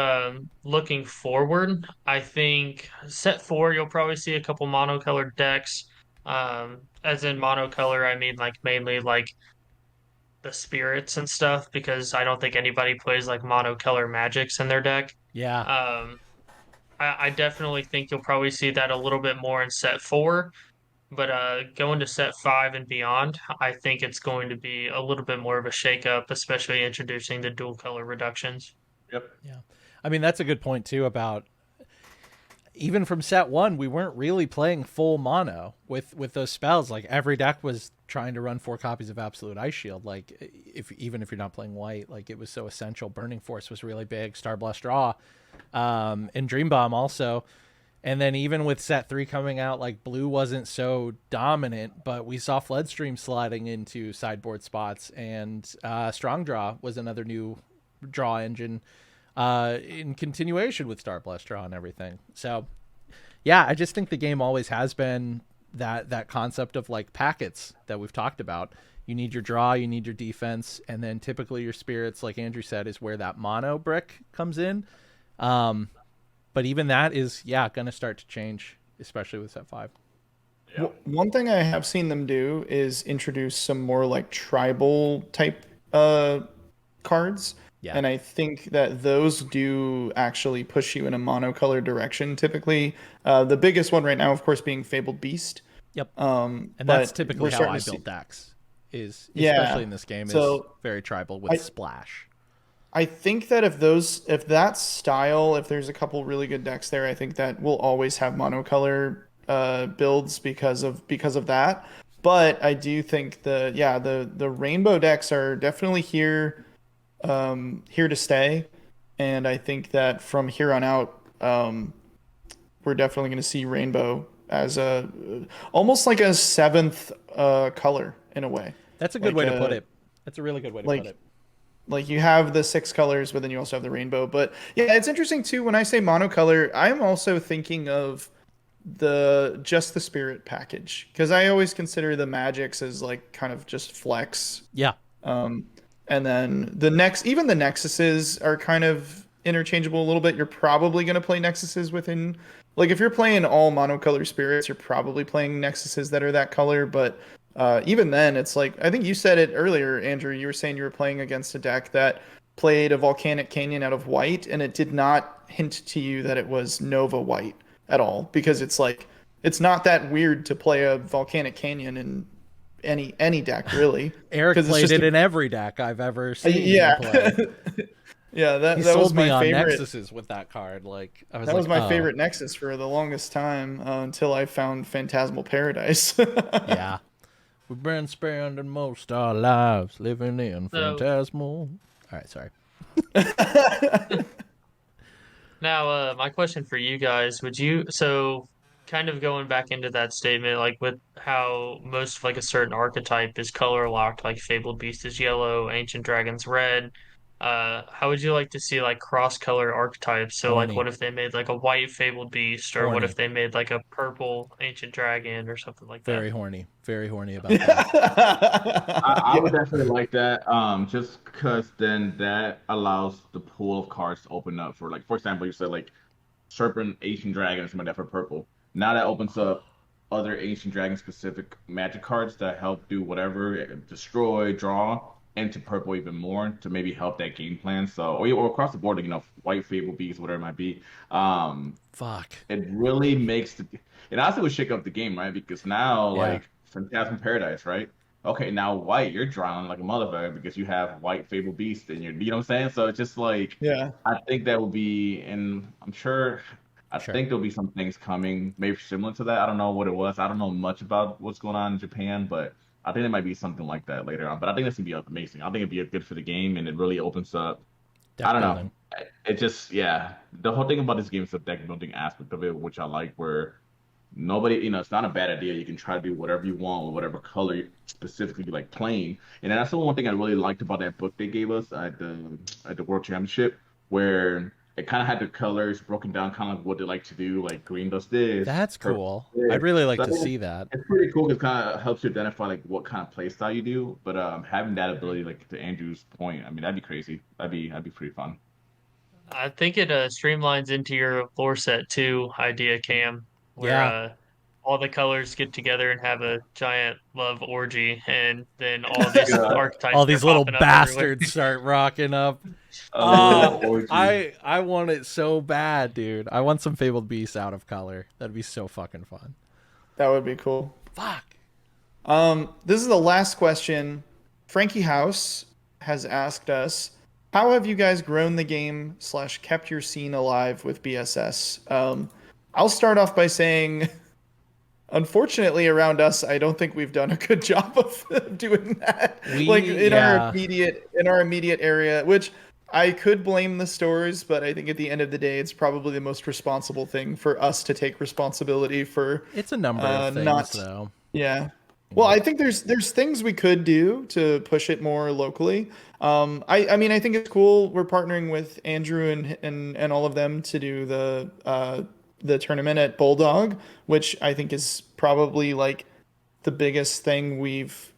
S4: looking forward, I think set 4 you'll probably see a couple monocolored decks. As in monocolor, I mean like mainly like the spirits and stuff, because I don't think anybody plays like monocolor magics in their deck.
S1: Yeah.
S4: Um, I definitely think you'll probably see that a little bit more in set 4, but going to set 5 and beyond, I think it's going to be a little bit more of a shakeup, especially introducing the dual color reductions.
S3: Yep.
S1: Yeah. I mean, that's a good point too about even from set 1, we weren't really playing full mono with those spells. Like every deck was trying to run 4 copies of Absolute Ice Shield. Like even if you're not playing white, like it was so essential. Burning Force was really big. Star Blast Draw, and Dream Bomb also. And then even with set 3 coming out, like blue wasn't so dominant, but we saw Floodstream sliding into sideboard spots, and Strong Draw was another new draw engine in continuation with Star Blast Draw and everything. So yeah, I just think the game always has been that concept of like packets that we've talked about. You need your draw, you need your defense, and then typically your spirits, like Andrew said, is where that mono brick comes in. But even that is, going to start to change, especially with set 5.
S3: Yeah.
S2: One thing I have seen them do is introduce some more like tribal type cards.
S1: Yeah.
S2: And I think that those do actually push you in a monocolor direction typically. The biggest one right now, of course, being Fabled Beast.
S1: Yep.
S2: And
S1: And that's typically how I
S2: see...
S1: build decks, is
S2: Yeah.
S1: especially in this game,
S2: So,
S1: is very tribal with splash.
S2: I think that if that style, if there's a couple really good decks there, I think that we'll always have monocolor builds because of that. But I do think the rainbow decks are definitely here to stay, and I think that from here on out, we're definitely going to see rainbow as almost like a 7th color in a way.
S1: That's a good way to put it. That's a really good way to put it.
S2: Like you have the 6 colors, but then you also have the rainbow. But yeah, it's interesting too. When I say monocolor, I'm also thinking of just the spirit package, because I always consider the magics as like kind of just flex.
S1: Yeah.
S2: And then even the nexuses are kind of interchangeable a little bit. You're probably going to play nexuses within, like if you're playing all monocolor spirits, you're probably playing nexuses that are that color. But even then, it's like, I think you said it earlier, Andrew, you were saying you were playing against a deck that played a Volcanic Canyon out of white, and it did not hint to you that it was Nova white at all, because it's like, it's not that weird to play a Volcanic Canyon any deck really.
S1: Eric
S2: 'Cause it's
S1: played
S2: just
S1: it
S2: a-
S1: in every deck I've ever seen
S2: yeah.
S1: him play.
S2: Yeah,
S1: He
S2: that was
S1: sold me
S2: my
S1: on
S2: favorite.
S1: Nexuses with that card. Like I was
S2: That
S1: like,
S2: was my
S1: oh,
S2: favorite Nexus for the longest time until I found Phantasmal Paradise.
S1: yeah. We've been spending most our lives living in
S4: So
S1: Phantasmal. All right, sorry.
S4: now, my question for you guys, so kind of going back into that statement, like with how most of like a certain archetype is color locked, like Fabled Beast is yellow, Ancient Dragon's red. How would you like to see like cross color archetypes? So like
S1: Horny,
S4: what if they made like a white Fabled Beast, or what if
S1: horny,
S4: they made like a purple Ancient Dragon or something like that?
S1: very horny about that.
S3: I would
S2: Yeah.
S3: definitely like that. Just because then that allows the pool of cards to open up for, like, for example, you said like Serpent, Ancient Dragon, or something like that for purple. Now that opens up other Ancient Dragon specific magic cards that help do whatever, destroy, draw, into purple even more to maybe help that game plan. So, or across the board, like, White Fable Beast, whatever it might be. Um,
S1: Fuck.
S3: it really makes it honestly would shake up the game, right? Because now,
S1: Yeah.
S3: like, Phantasm Paradise, right? Okay, now white, you're drawing like a motherfucker because you have white Fable Beast and you know what I'm saying? So it's just like,
S2: Yeah.
S3: I think that will be, and I'm sure, I
S1: Sure.
S3: think there'll be some things coming, maybe similar to that. I don't know what it was. I don't know much about what's going on in Japan, but I think there might be something like that later on. But I think that's gonna be amazing. I think it'd be good for the game, and it really opens up. I
S1: Deck
S3: don't know.
S1: building.
S3: It just, yeah. The whole thing about this game is the deck building aspect of it, which I like, where nobody, it's not a bad idea. You can try to do whatever you want with whatever color specifically you like playing. And that's the one thing I really liked about that book they gave us at the World Championship, where it kind of had the colors broken down, kind of like what they like to do. Like green does this,
S1: That's
S3: purple
S1: cool.
S3: does
S1: I'd
S3: this.
S1: really like
S3: So I
S1: to
S3: think
S1: see that.
S3: it's pretty cool. It kind of helps you identify like what kind of play style you do. But having that ability, like to Andrew's point, I mean that'd be crazy. That'd be pretty fun.
S4: I think it streamlines into your lore set too idea, Cam, where
S1: Yeah.
S4: all the colors get together and have a giant love orgy, and then all these
S3: God,
S4: archetypes
S1: All
S4: are
S1: these little
S4: popping up everywhere.
S1: bastards start rocking up.
S3: a little orgy.
S1: I want it so bad, dude. I want some Fabled Beasts out of color. That'd be so fucking fun.
S2: That would be cool.
S1: Fuck.
S2: This is the last question. Frankie House has asked us, how have you guys grown the game / kept your scene alive with BSS? I'll start off by saying, unfortunately, around us, I don't think we've done a good job of doing that. Like in
S1: Yeah.
S2: our immediate area, which I could blame the stores, but I think at the end of the day, it's probably the most responsible thing for us to take responsibility for.
S1: It's a number of things,
S2: Not
S1: though.
S2: Yeah. Well, I think there's things we could do to push it more locally. I mean, I think it's cool. We're partnering with Andrew and all of them to do the tournament at Bulldog, which I think is probably like the biggest thing we've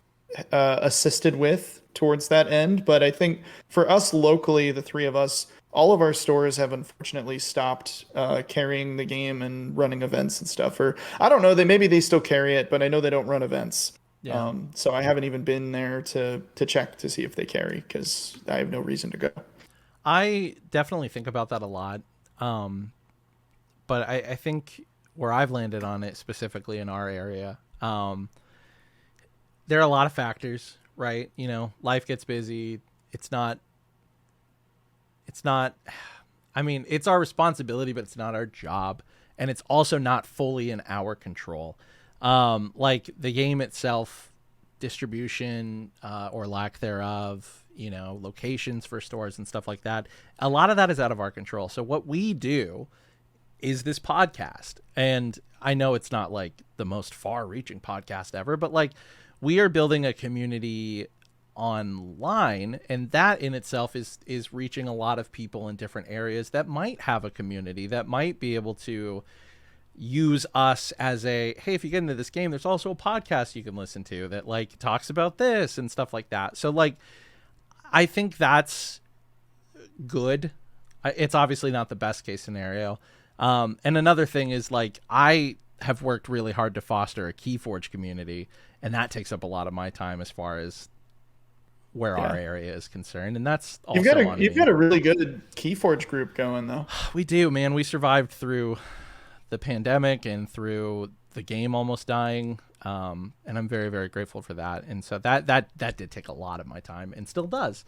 S2: assisted with towards that end. But I think for us locally, the three of us, all of our stores have unfortunately stopped carrying the game and running events and stuff. Or I don't know, maybe they still carry it, but I know they don't run events.
S1: Yeah.
S2: So I haven't even been there to check to see if they carry because I have no reason to go.
S1: I definitely think about that a lot. But I think where I've landed on it specifically in our area, there are a lot of factors, right? Life gets busy. It's not, I mean, it's our responsibility, but it's not our job. And it's also not fully in our control. Like the game itself, distribution or lack thereof, locations for stores and stuff like that. A lot of that is out of our control. So what we do is this podcast. And I know it's not like the most far-reaching podcast ever, but like we are building a community online, and that in itself is reaching a lot of people in different areas that might have a community that might be able to use us as a, hey, if you get into this game, there's also a podcast you can listen to that like talks about this and stuff like that. So like I think that's good. It's obviously not the best case scenario. And another thing is like I have worked really hard to foster a Keyforge community, and that takes up a lot of my time as far as where our area is concerned, and that's also
S2: You've got a really good Keyforge group going though.
S1: We do, man. We survived through the pandemic and through the game almost dying, and I'm very very grateful for that. And so that did take a lot of my time and still does.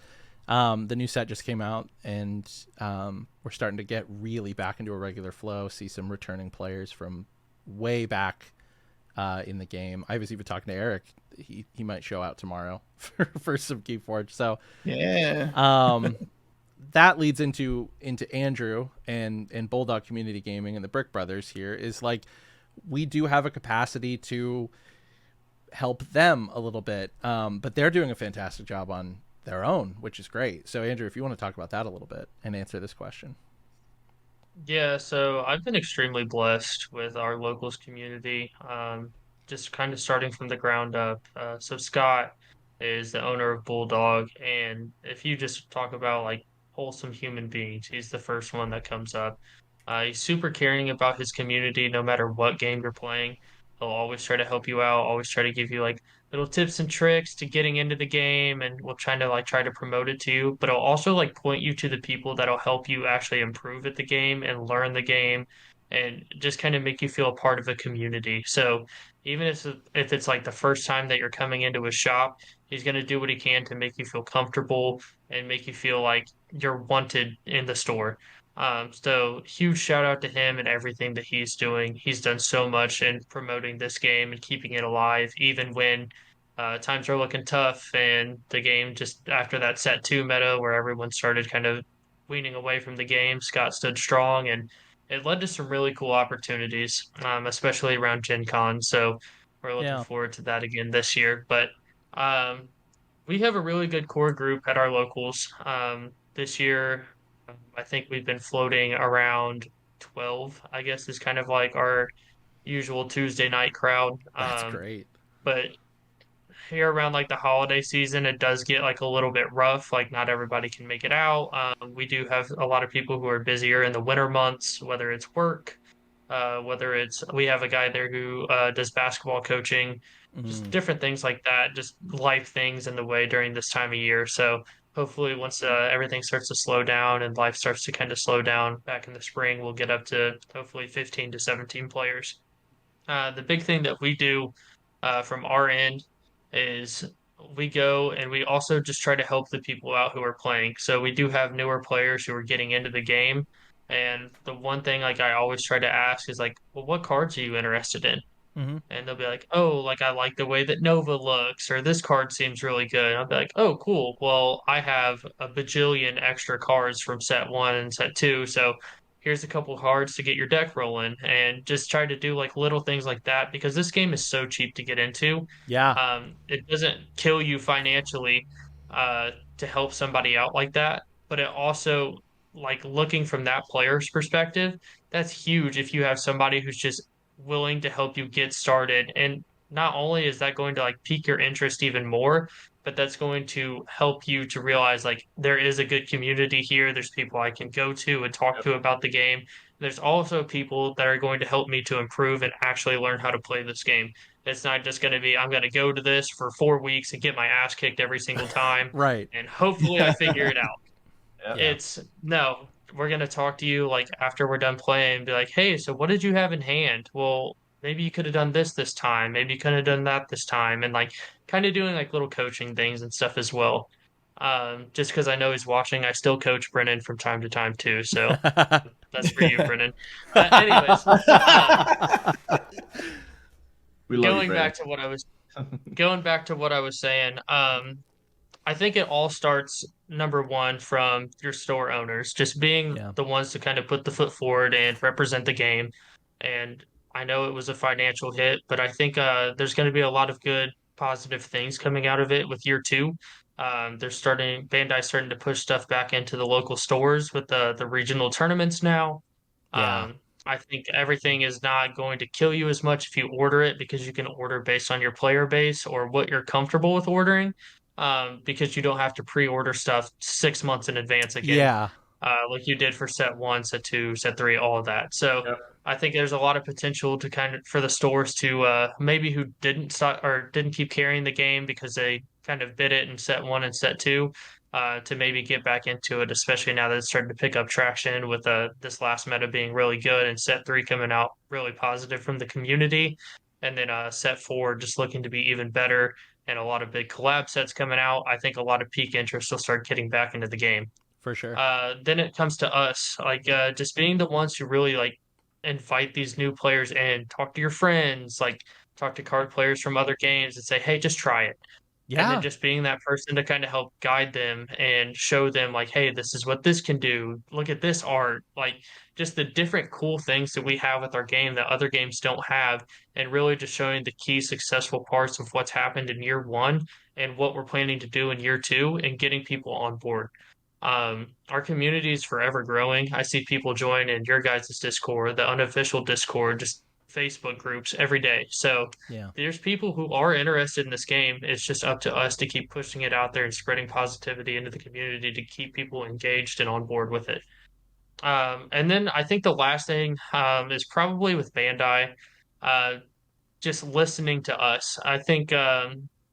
S1: The new set just came out, and we're starting to get really back into a regular flow. See some returning players from way back in the game. I was even talking to Eric. He might show out tomorrow for some Keyforge. So
S2: Yeah.
S1: that leads into Andrew and Bulldog Community Gaming and the Brick Brothers here is like we do have a capacity to help them a little bit, but they're doing a fantastic job on their own, which is great. So Andrew, if you want to talk about that a little bit and answer this question.
S4: Yeah, so I've been extremely blessed with our locals community, just kind of starting from the ground up. So Scott is the owner of Bulldog, and if you just talk about like wholesome human beings, he's the first one that comes up. He's super caring about his community, no matter what game you're playing. He'll always try to help you out, always try to give you like little tips and tricks to getting into the game, and we'll try to promote it to you, but it'll also like point you to the people that'll help you actually improve at the game and learn the game and just kind of make you feel a part of a community. So even if it's like the first time that you're coming into a shop, he's going to do what he can to make you feel comfortable and make you feel like you're wanted in the store. So huge shout out to him and everything that he's doing. He's done so much in promoting this game and keeping it alive, even when times are looking tough, and the game just after that set two meta where everyone started kind of weaning away from the game, Scott stood strong, and it led to some really cool opportunities, especially around Gen Con. So we're looking
S1: Yeah.
S4: forward to that again this year. But um, we have a really good core group at our locals. This year, I think we've been floating around 12, I guess, is kind of like our usual Tuesday night crowd.
S1: That's great.
S4: But here around like the holiday season, it does get like a little bit rough. Like not everybody can make it out. We do have a lot of people who are busier in the winter months, whether it's work, whether it's we have a guy there who does basketball coaching, just
S1: Mm.
S4: different things like that, just life things in the way during this time of year. So hopefully, once everything starts to slow down and life starts to kind of slow down back in the spring, we'll get up to hopefully 15 to 17 players. The big thing that we do from our end is we go and we also just try to help the people out who are playing. So we do have newer players who are getting into the game. And the one thing like I always try to ask is like, well, what cards are you interested in?
S1: Mm-hmm.
S4: And they'll be like, oh, like I like the way that Nova looks, or this card seems really good. And I'll be like, oh, cool. Well, I have a bajillion extra cards from set one and set two. So here's a couple cards to get your deck rolling. And just try to do like little things like that because this game is so cheap to get into.
S1: Yeah.
S4: It doesn't kill you financially to help somebody out like that. But it also, like looking from that player's perspective, that's huge if you have somebody who's just willing to help you get started. And not only is that going to like pique your interest even more, but that's going to help you to realize like there is a good community here. There's people I can go to and talk to about the game. There's also people that are going to help me to improve and actually learn how to play this game. It's not just going to be, I'm going to go to this for 4 weeks and get my ass kicked every single time.
S1: Right.
S4: And hopefully I figure it out.
S3: Yep.
S1: Yeah.
S4: It's no, we're gonna talk to you like after we're done playing and be like, hey, so what did you have in hand? Well, maybe you could have done this time. Maybe you could have done that this time. And like kind of doing like little coaching things and stuff as well. Just because I know he's watching, I still coach Brennan from time to time too. So that's for you, Brennan. Anyways,
S3: We love you,
S4: going
S3: Brandon.
S4: back to what I was going back to what I was saying, I think it all starts number one from your store owners, just being
S1: Yeah.
S4: the ones to kind of put the foot forward and represent the game. And I know it was a financial hit, but I think there's going to be a lot of good, positive things coming out of it with year two. Bandai's starting to push stuff back into the local stores with the regional tournaments now.
S1: Yeah.
S4: I think everything is not going to kill you as much if you order it because you can order based on your player base or what you're comfortable with ordering, because you don't have to pre-order stuff 6 months in advance again,
S1: Yeah.
S4: like you did for set one, set two, set three, all of that. So
S3: Yep.
S4: I think there's a lot of potential to kind of for the stores to maybe who didn't start or didn't keep carrying the game because they kind of bid it in set one and set two. to maybe get back into it, especially now that it's starting to pick up traction with this last meta being really good and set three coming out really positive from the community, and then set four just looking to be even better, and a lot of big collab sets coming out. I think a lot of peak interest will start getting back into the game.
S1: For sure.
S4: Then it comes to us, like just being the ones who really like invite these new players in, talk to your friends, like talk to card players from other games and say, hey, just try it. And then
S1: Yeah.
S4: just being that person to kind of help guide them and show them like, hey, this is what this can do. Look at this art. Like just the different cool things that we have with our game that other games don't have, and really just showing the key successful parts of what's happened in year one and what we're planning to do in year two and getting people on board. Our community is forever growing. I see people join in your guys' Discord, the unofficial Discord, just Facebook groups every day. So
S1: Yeah.
S4: there's people who are interested in this game. It's just up to us to keep pushing it out there and spreading positivity into the community to keep people engaged and on board with it. And then I think the last thing is probably with Bandai. Uh, just listening to us. I think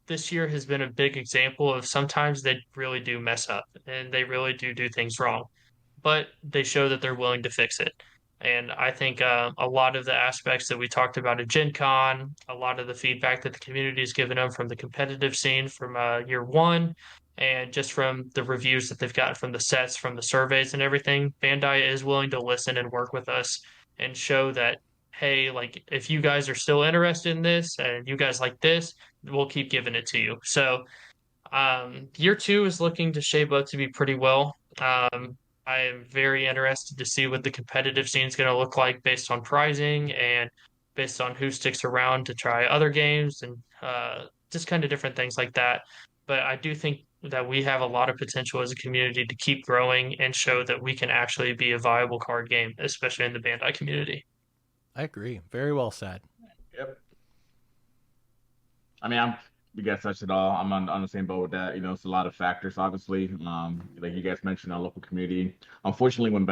S4: this year has been a big example of sometimes they really do mess up and they really do things wrong, but they show that they're willing to fix it. And I think a lot of the aspects that we talked about at Gen Con, a lot of the feedback that the community has given them from the competitive scene from year one, and just from the reviews that they've gotten from the sets, from the surveys and everything, Bandai is willing to listen and work with us and show that, hey, like if you guys are still interested in this and you guys like this, we'll keep giving it to you. So year two is looking to shape up to be pretty well. I am very interested to see what the competitive scene is going to look like based on pricing and based on who sticks around to try other games and just kind of different things like that. But I do think that we have a lot of potential as a community to keep growing and show that we can actually be a viable card game, especially in the Bandai community.
S1: I agree. Very well said.
S3: Yep. I mean, you guys touched it all. I'm on the same boat with that. It's a lot of factors, obviously. Like you guys mentioned, our local community. Unfortunately, when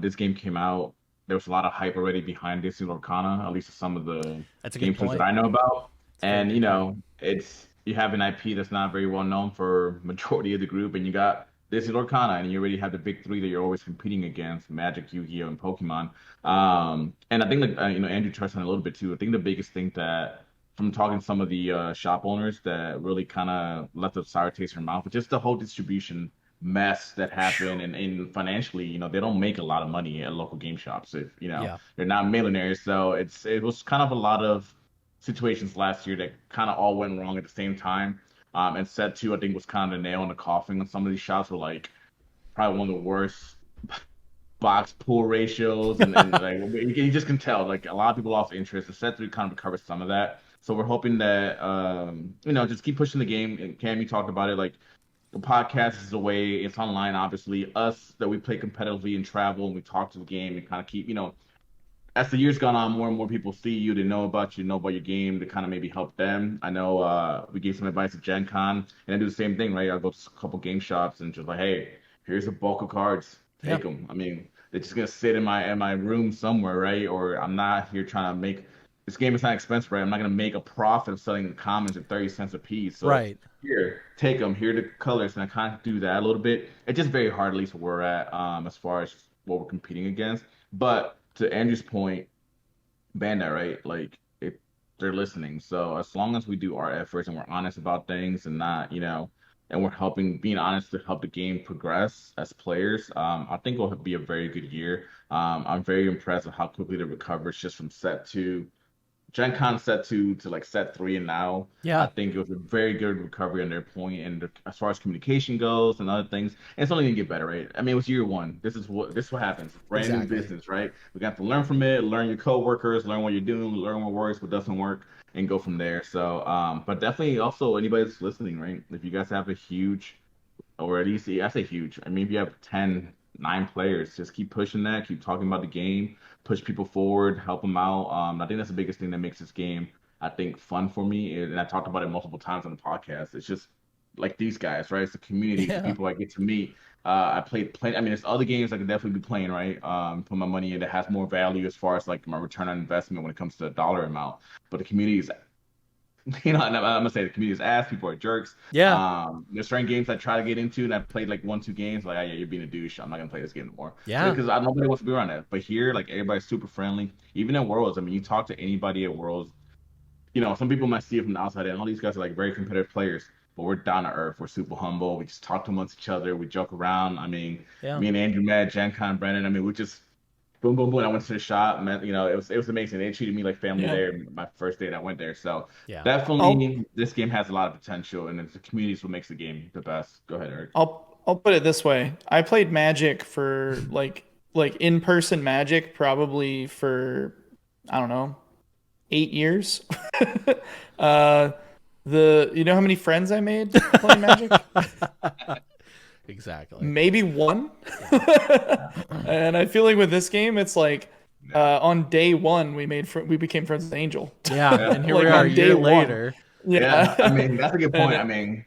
S3: this game came out, there was a lot of hype already behind Disney Lorcana, at least some of the
S1: That's a good
S3: gameplays
S1: point.
S3: that I know about.
S1: That's a very
S3: And
S1: good point.
S3: it's you have an IP that's not very well known for majority of the group, and you got Disney Lorcana, and you already have the big three that you're always competing against: Magic, Yu-Gi-Oh, and Pokemon. And I think that Andrew touched on it a little bit too. I think the biggest thing that from talking to some of the shop owners that really kind of left a sour taste in their mouth, but just the whole distribution mess that happened and financially, they don't make a lot of money at local game shops if,
S1: Yeah.
S3: they're not millionaires. So it was kind of a lot of situations last year that kind of all went wrong at the same time. And set two, I think, was kind of the nail in the coffin. And some of these shops were like probably one of the worst box pool ratios, and like you just can tell like a lot of people lost interest. The set three kind of recovers some of that, so we're hoping that just keep pushing the game. And Cam, you talked about it, like the podcast is a way. It's online, obviously. Us that we play competitively and travel and we talk to the game and kind of keep as the years gone on, more and more people see you, they know about you, know about your game, to kind of maybe help them. I know we gave some advice at Gen Con, and I do the same thing, right? I go to a couple game shops and just like, hey, here's a bulk of cards,
S1: Yeah.
S3: take them. I mean, they're just gonna sit in my room somewhere, right? Or I'm not here trying to make this game is not expensive, right? I'm not gonna make a profit of selling the commons at 30 cents a piece. So
S1: Right.
S3: here, take them. Here are the colors, and I kind of do that a little bit. It's just very hard, at least where we're at, as far as what we're competing against. But to Andrew's point, Bandai, right? Like they're listening. So as long as we do our efforts and we're honest about things and not, and we're being honest to help the game progress as players, I think it'll be a very good year. I'm very impressed with how quickly the recovers just from set two Gen Con set two to like set three, and now I
S1: Yeah.
S3: think it was a very good recovery on their point. And as far as communication goes and other things, and it's only gonna get better, right? I mean, it was year one. This is what happens. Brand new
S1: Exactly.
S3: business, right? We got to learn from it, learn your coworkers, learn what you're doing, learn what works, what doesn't work, and go from there. So, but definitely also anybody that's listening, right? If you guys have a huge or at least I say huge. I mean, if you have 10, 9 players, just keep pushing that, keep talking about the game, push people forward, help them out. I think that's the biggest thing that makes this game, I think, fun for me. And I talked about it multiple times on the podcast. It's just like these guys, right? It's the community, it's the
S1: Yeah.
S3: people I get to meet. I play. I mean, there's other games I could definitely be playing, right? Put my money in that has more value as far as like my return on investment when it comes to the dollar amount. But the community is I'm gonna say the community's ass. People are jerks.
S1: Yeah.
S3: There's certain games I try to get into, and I played like 1, 2 games. Like, oh, yeah, you're being a douche. I'm not gonna play this game anymore.
S1: Yeah.
S3: Because nobody wants to be around it. But here, like everybody's super friendly. Even at Worlds, I mean, you talk to anybody at Worlds. Some people might see it from the outside, and all these guys are like very competitive players. But we're down to earth. We're super humble. We just talk amongst each other. We joke around. I mean,
S1: Yeah.
S3: me and Andrew met, Gen Con, Brennan. I mean, we just boom, boom, boom. I went to the shop, man. It was amazing. They treated me like family there. My first day that I went there. So
S1: Yeah.
S3: definitely, this game has a lot of potential, and it's the community is what makes the game the best. Go ahead, Eric.
S2: I'll put it this way. I played Magic for like in-person Magic probably for, I don't know, 8 years. You know how many friends I made playing Magic?
S1: Exactly.
S2: Maybe one. And I feel like with this game, it's like on day one we became friends with Angel.
S1: Yeah, and here
S2: Like,
S1: we are a
S2: on day
S1: year
S2: one.
S1: later.
S2: Yeah.
S3: I mean, that's a good point. I mean,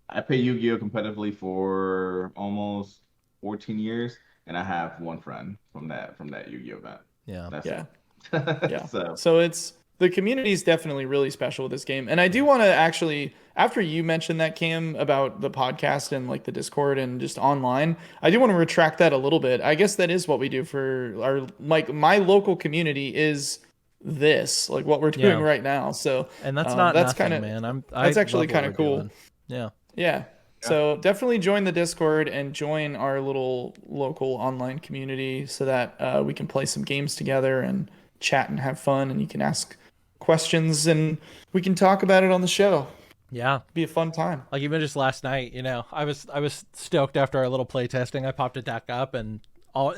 S3: I play Yu-Gi-Oh! Competitively for almost 14 years, and I have one friend from that Yu-Gi-Oh! Event.
S1: Yeah.
S3: That's
S2: Yeah.
S3: it.
S2: Yeah.
S3: So
S2: So it's the community is definitely really special with this game. And I do want to actually, after you mentioned that, Cam, about the podcast and like the Discord and just online, I do want to retract that a little bit. I guess that is what we do for our, like, my local community is this, like what we're doing
S1: Yeah.
S2: right now. So
S1: And that's not
S2: that's
S1: nothing,
S2: kind of,
S1: man.
S2: that's actually
S1: love what
S2: kind of
S1: we're
S2: cool.
S1: doing. Yeah.
S2: Yeah. So definitely join the Discord and join our little local online community so that we can play some games together and chat and have fun, and you can ask questions and we can talk about it on the show.
S1: Yeah.
S2: Be a fun time.
S1: Like even just last night, I was stoked after our little play testing. I popped a deck up and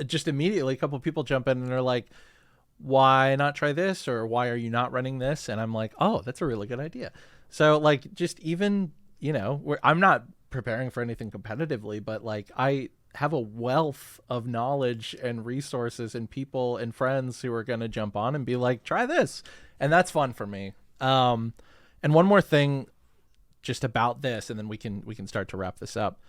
S1: just immediately a couple of people jump in and they're like, why not try this? Or why are you not running this? And I'm like, oh, that's a really good idea. So like just even, I'm not preparing for anything competitively, but like I have a wealth of knowledge and resources and people and friends who are going to jump on and be like, try this. And that's fun for me. And one more thing just about this, and then we can start to wrap this up.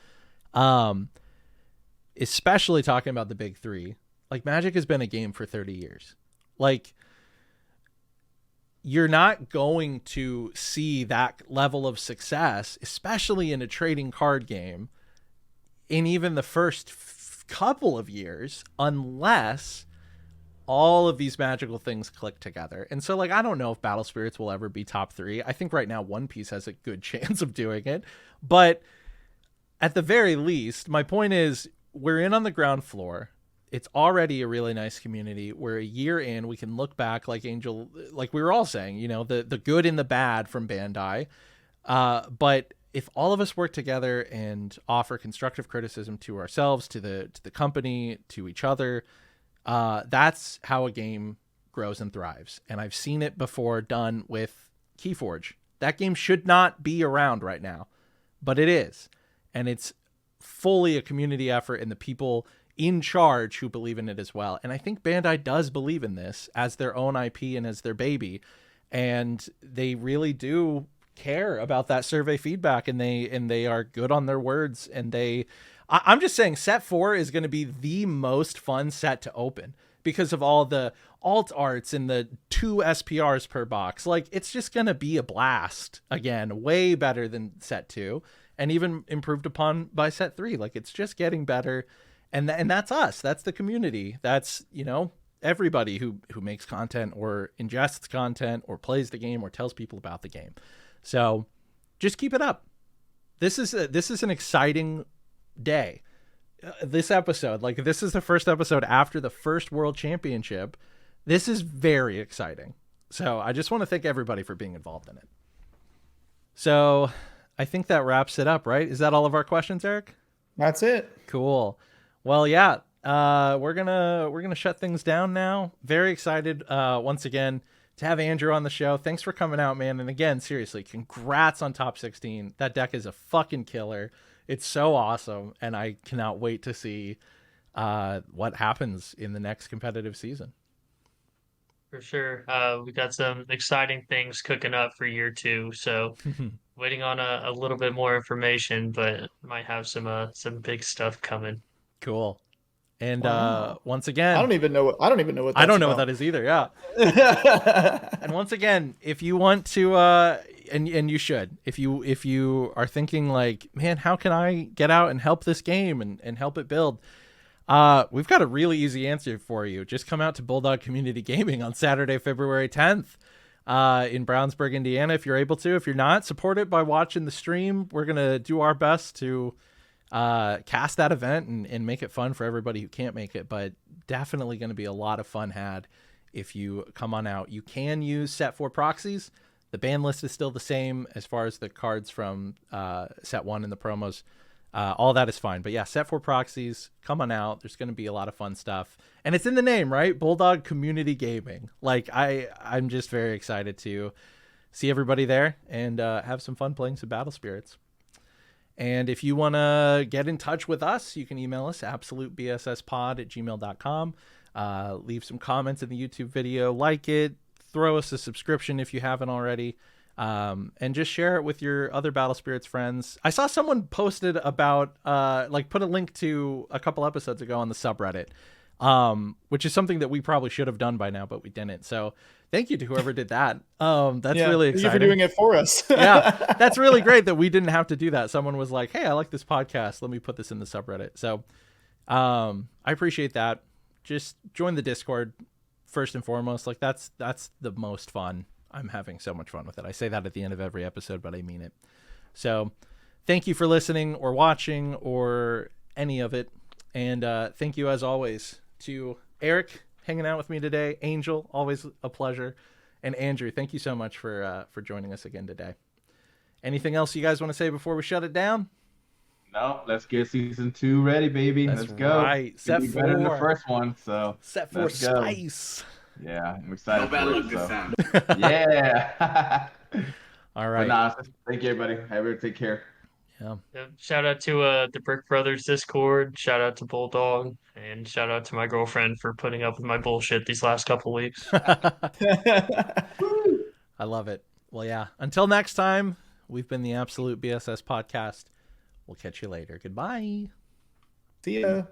S1: Especially talking about the big three, like Magic has been a game for 30 years. Like you're not going to see that level of success, especially in a trading card game, in even the first couple of years, unless all of these magical things click together. And so, like, I don't know if Battle Spirits will ever be top 3. I think right now One Piece has a good chance of doing it. But at the very least, my point is we're in on the ground floor. It's already a really nice community. We're a year in. We can look back like Angel, like we were all saying, the good and the bad from Bandai. But if all of us work together and offer constructive criticism to ourselves, to the company, to each other, that's how a game grows and thrives. And I've seen it before done with Keyforge. That game should not be around right now, but it is. And it's fully a community effort and the people in charge who believe in it as well. And I think Bandai does believe in this as their own IP and as their baby. And they really do care about that survey feedback, and they are good on their words. And I'm just saying set 4 is going to be the most fun set to open because of all the alt arts and the 2 SPRs per box. Like it's just going to be a blast again, way better than set 2 and even improved upon by set 3. Like it's just getting better. And that's us. That's the community. That's, everybody who makes content or ingests content or plays the game or tells people about the game. So just keep it up. This is an exciting day. This episode, like this is the first episode after the first World Championship. This is very exciting. So I just want to thank everybody for being involved in it. So I think that wraps it up, right? Is that all of our questions, Eric?
S2: That's it.
S1: Cool. Well, yeah, we're gonna shut things down now. Very excited once again to have Andrew on the show. Thanks for coming out, man. And again, seriously, congrats on top 16. That deck is a fucking killer. It's so awesome, and I cannot wait to see what happens in the next competitive season.
S4: For sure. We got some exciting things cooking up for year 2, so waiting on a little bit more information, but might have some big stuff coming.
S1: Cool. And
S2: Wow.
S1: once again,
S2: I don't even know what
S1: I don't know what that is either. Yeah. And once again, if you want to and you should. If you are thinking like, man, how can I get out and help this game and help it build? We've got a really easy answer for you. Just come out to Bulldog Community Gaming on Saturday, February 10th, in Brownsburg, Indiana, if you're able to. If you're not, support it by watching the stream. We're going to do our best to cast that event and make it fun for everybody who can't make it, but definitely going to be a lot of fun had if you come on out. You can use set 4 proxies. The ban list is still the same as far as the cards from set 1 and the promos. All that is fine. But yeah, set 4 proxies, come on out. There's going to be a lot of fun stuff. And it's in the name, right? Bulldog Community Gaming. Like, I'm just very excited to see everybody there and have some fun playing some Battle Spirits. And if you want to get in touch with us, you can email us, absolutebsspod@gmail.com. Leave some comments in the YouTube video, like it, throw us a subscription if you haven't already. And just share it with your other Battle Spirits friends. I saw someone posted about, put a link to a couple episodes ago on the subreddit, which is something that we probably should have done by now, but we didn't. So thank you to whoever did that. That's really exciting.
S2: Thank you for doing it for us.
S1: Yeah, that's really great that we didn't have to do that. Someone was like, hey, I like this podcast. Let me put this in the subreddit. So I appreciate that. Just join the Discord first and foremost. Like that's the most fun. I'm having so much fun with it. I say that at the end of every episode, but I mean it. So thank you for listening or watching or any of it. And thank you, as always, to Eric hanging out with me today. Angel, always a pleasure. And Andrew, thank you so much for joining us again today. Anything else you guys want to say before we shut it down?
S3: No, let's get season 2 ready, baby.
S1: That's
S3: let's go.
S1: Right. Set 4.
S3: Better than the first one, so
S1: Set 4 spice.
S3: Yeah, I'm excited.
S5: No bad
S3: for
S5: luck
S3: it,
S5: this
S3: so.
S5: time.
S3: Yeah.
S1: All right.
S3: But thank you, everybody. Everybody take care.
S1: Yeah.
S4: Shout out to the Brick Brothers Discord. Shout out to Bulldog, and shout out to my girlfriend for putting up with my bullshit these last couple weeks.
S1: I love it. Well, yeah. Until next time, we've been the Absolute BSS Podcast. We'll catch you later. Goodbye.
S2: See ya.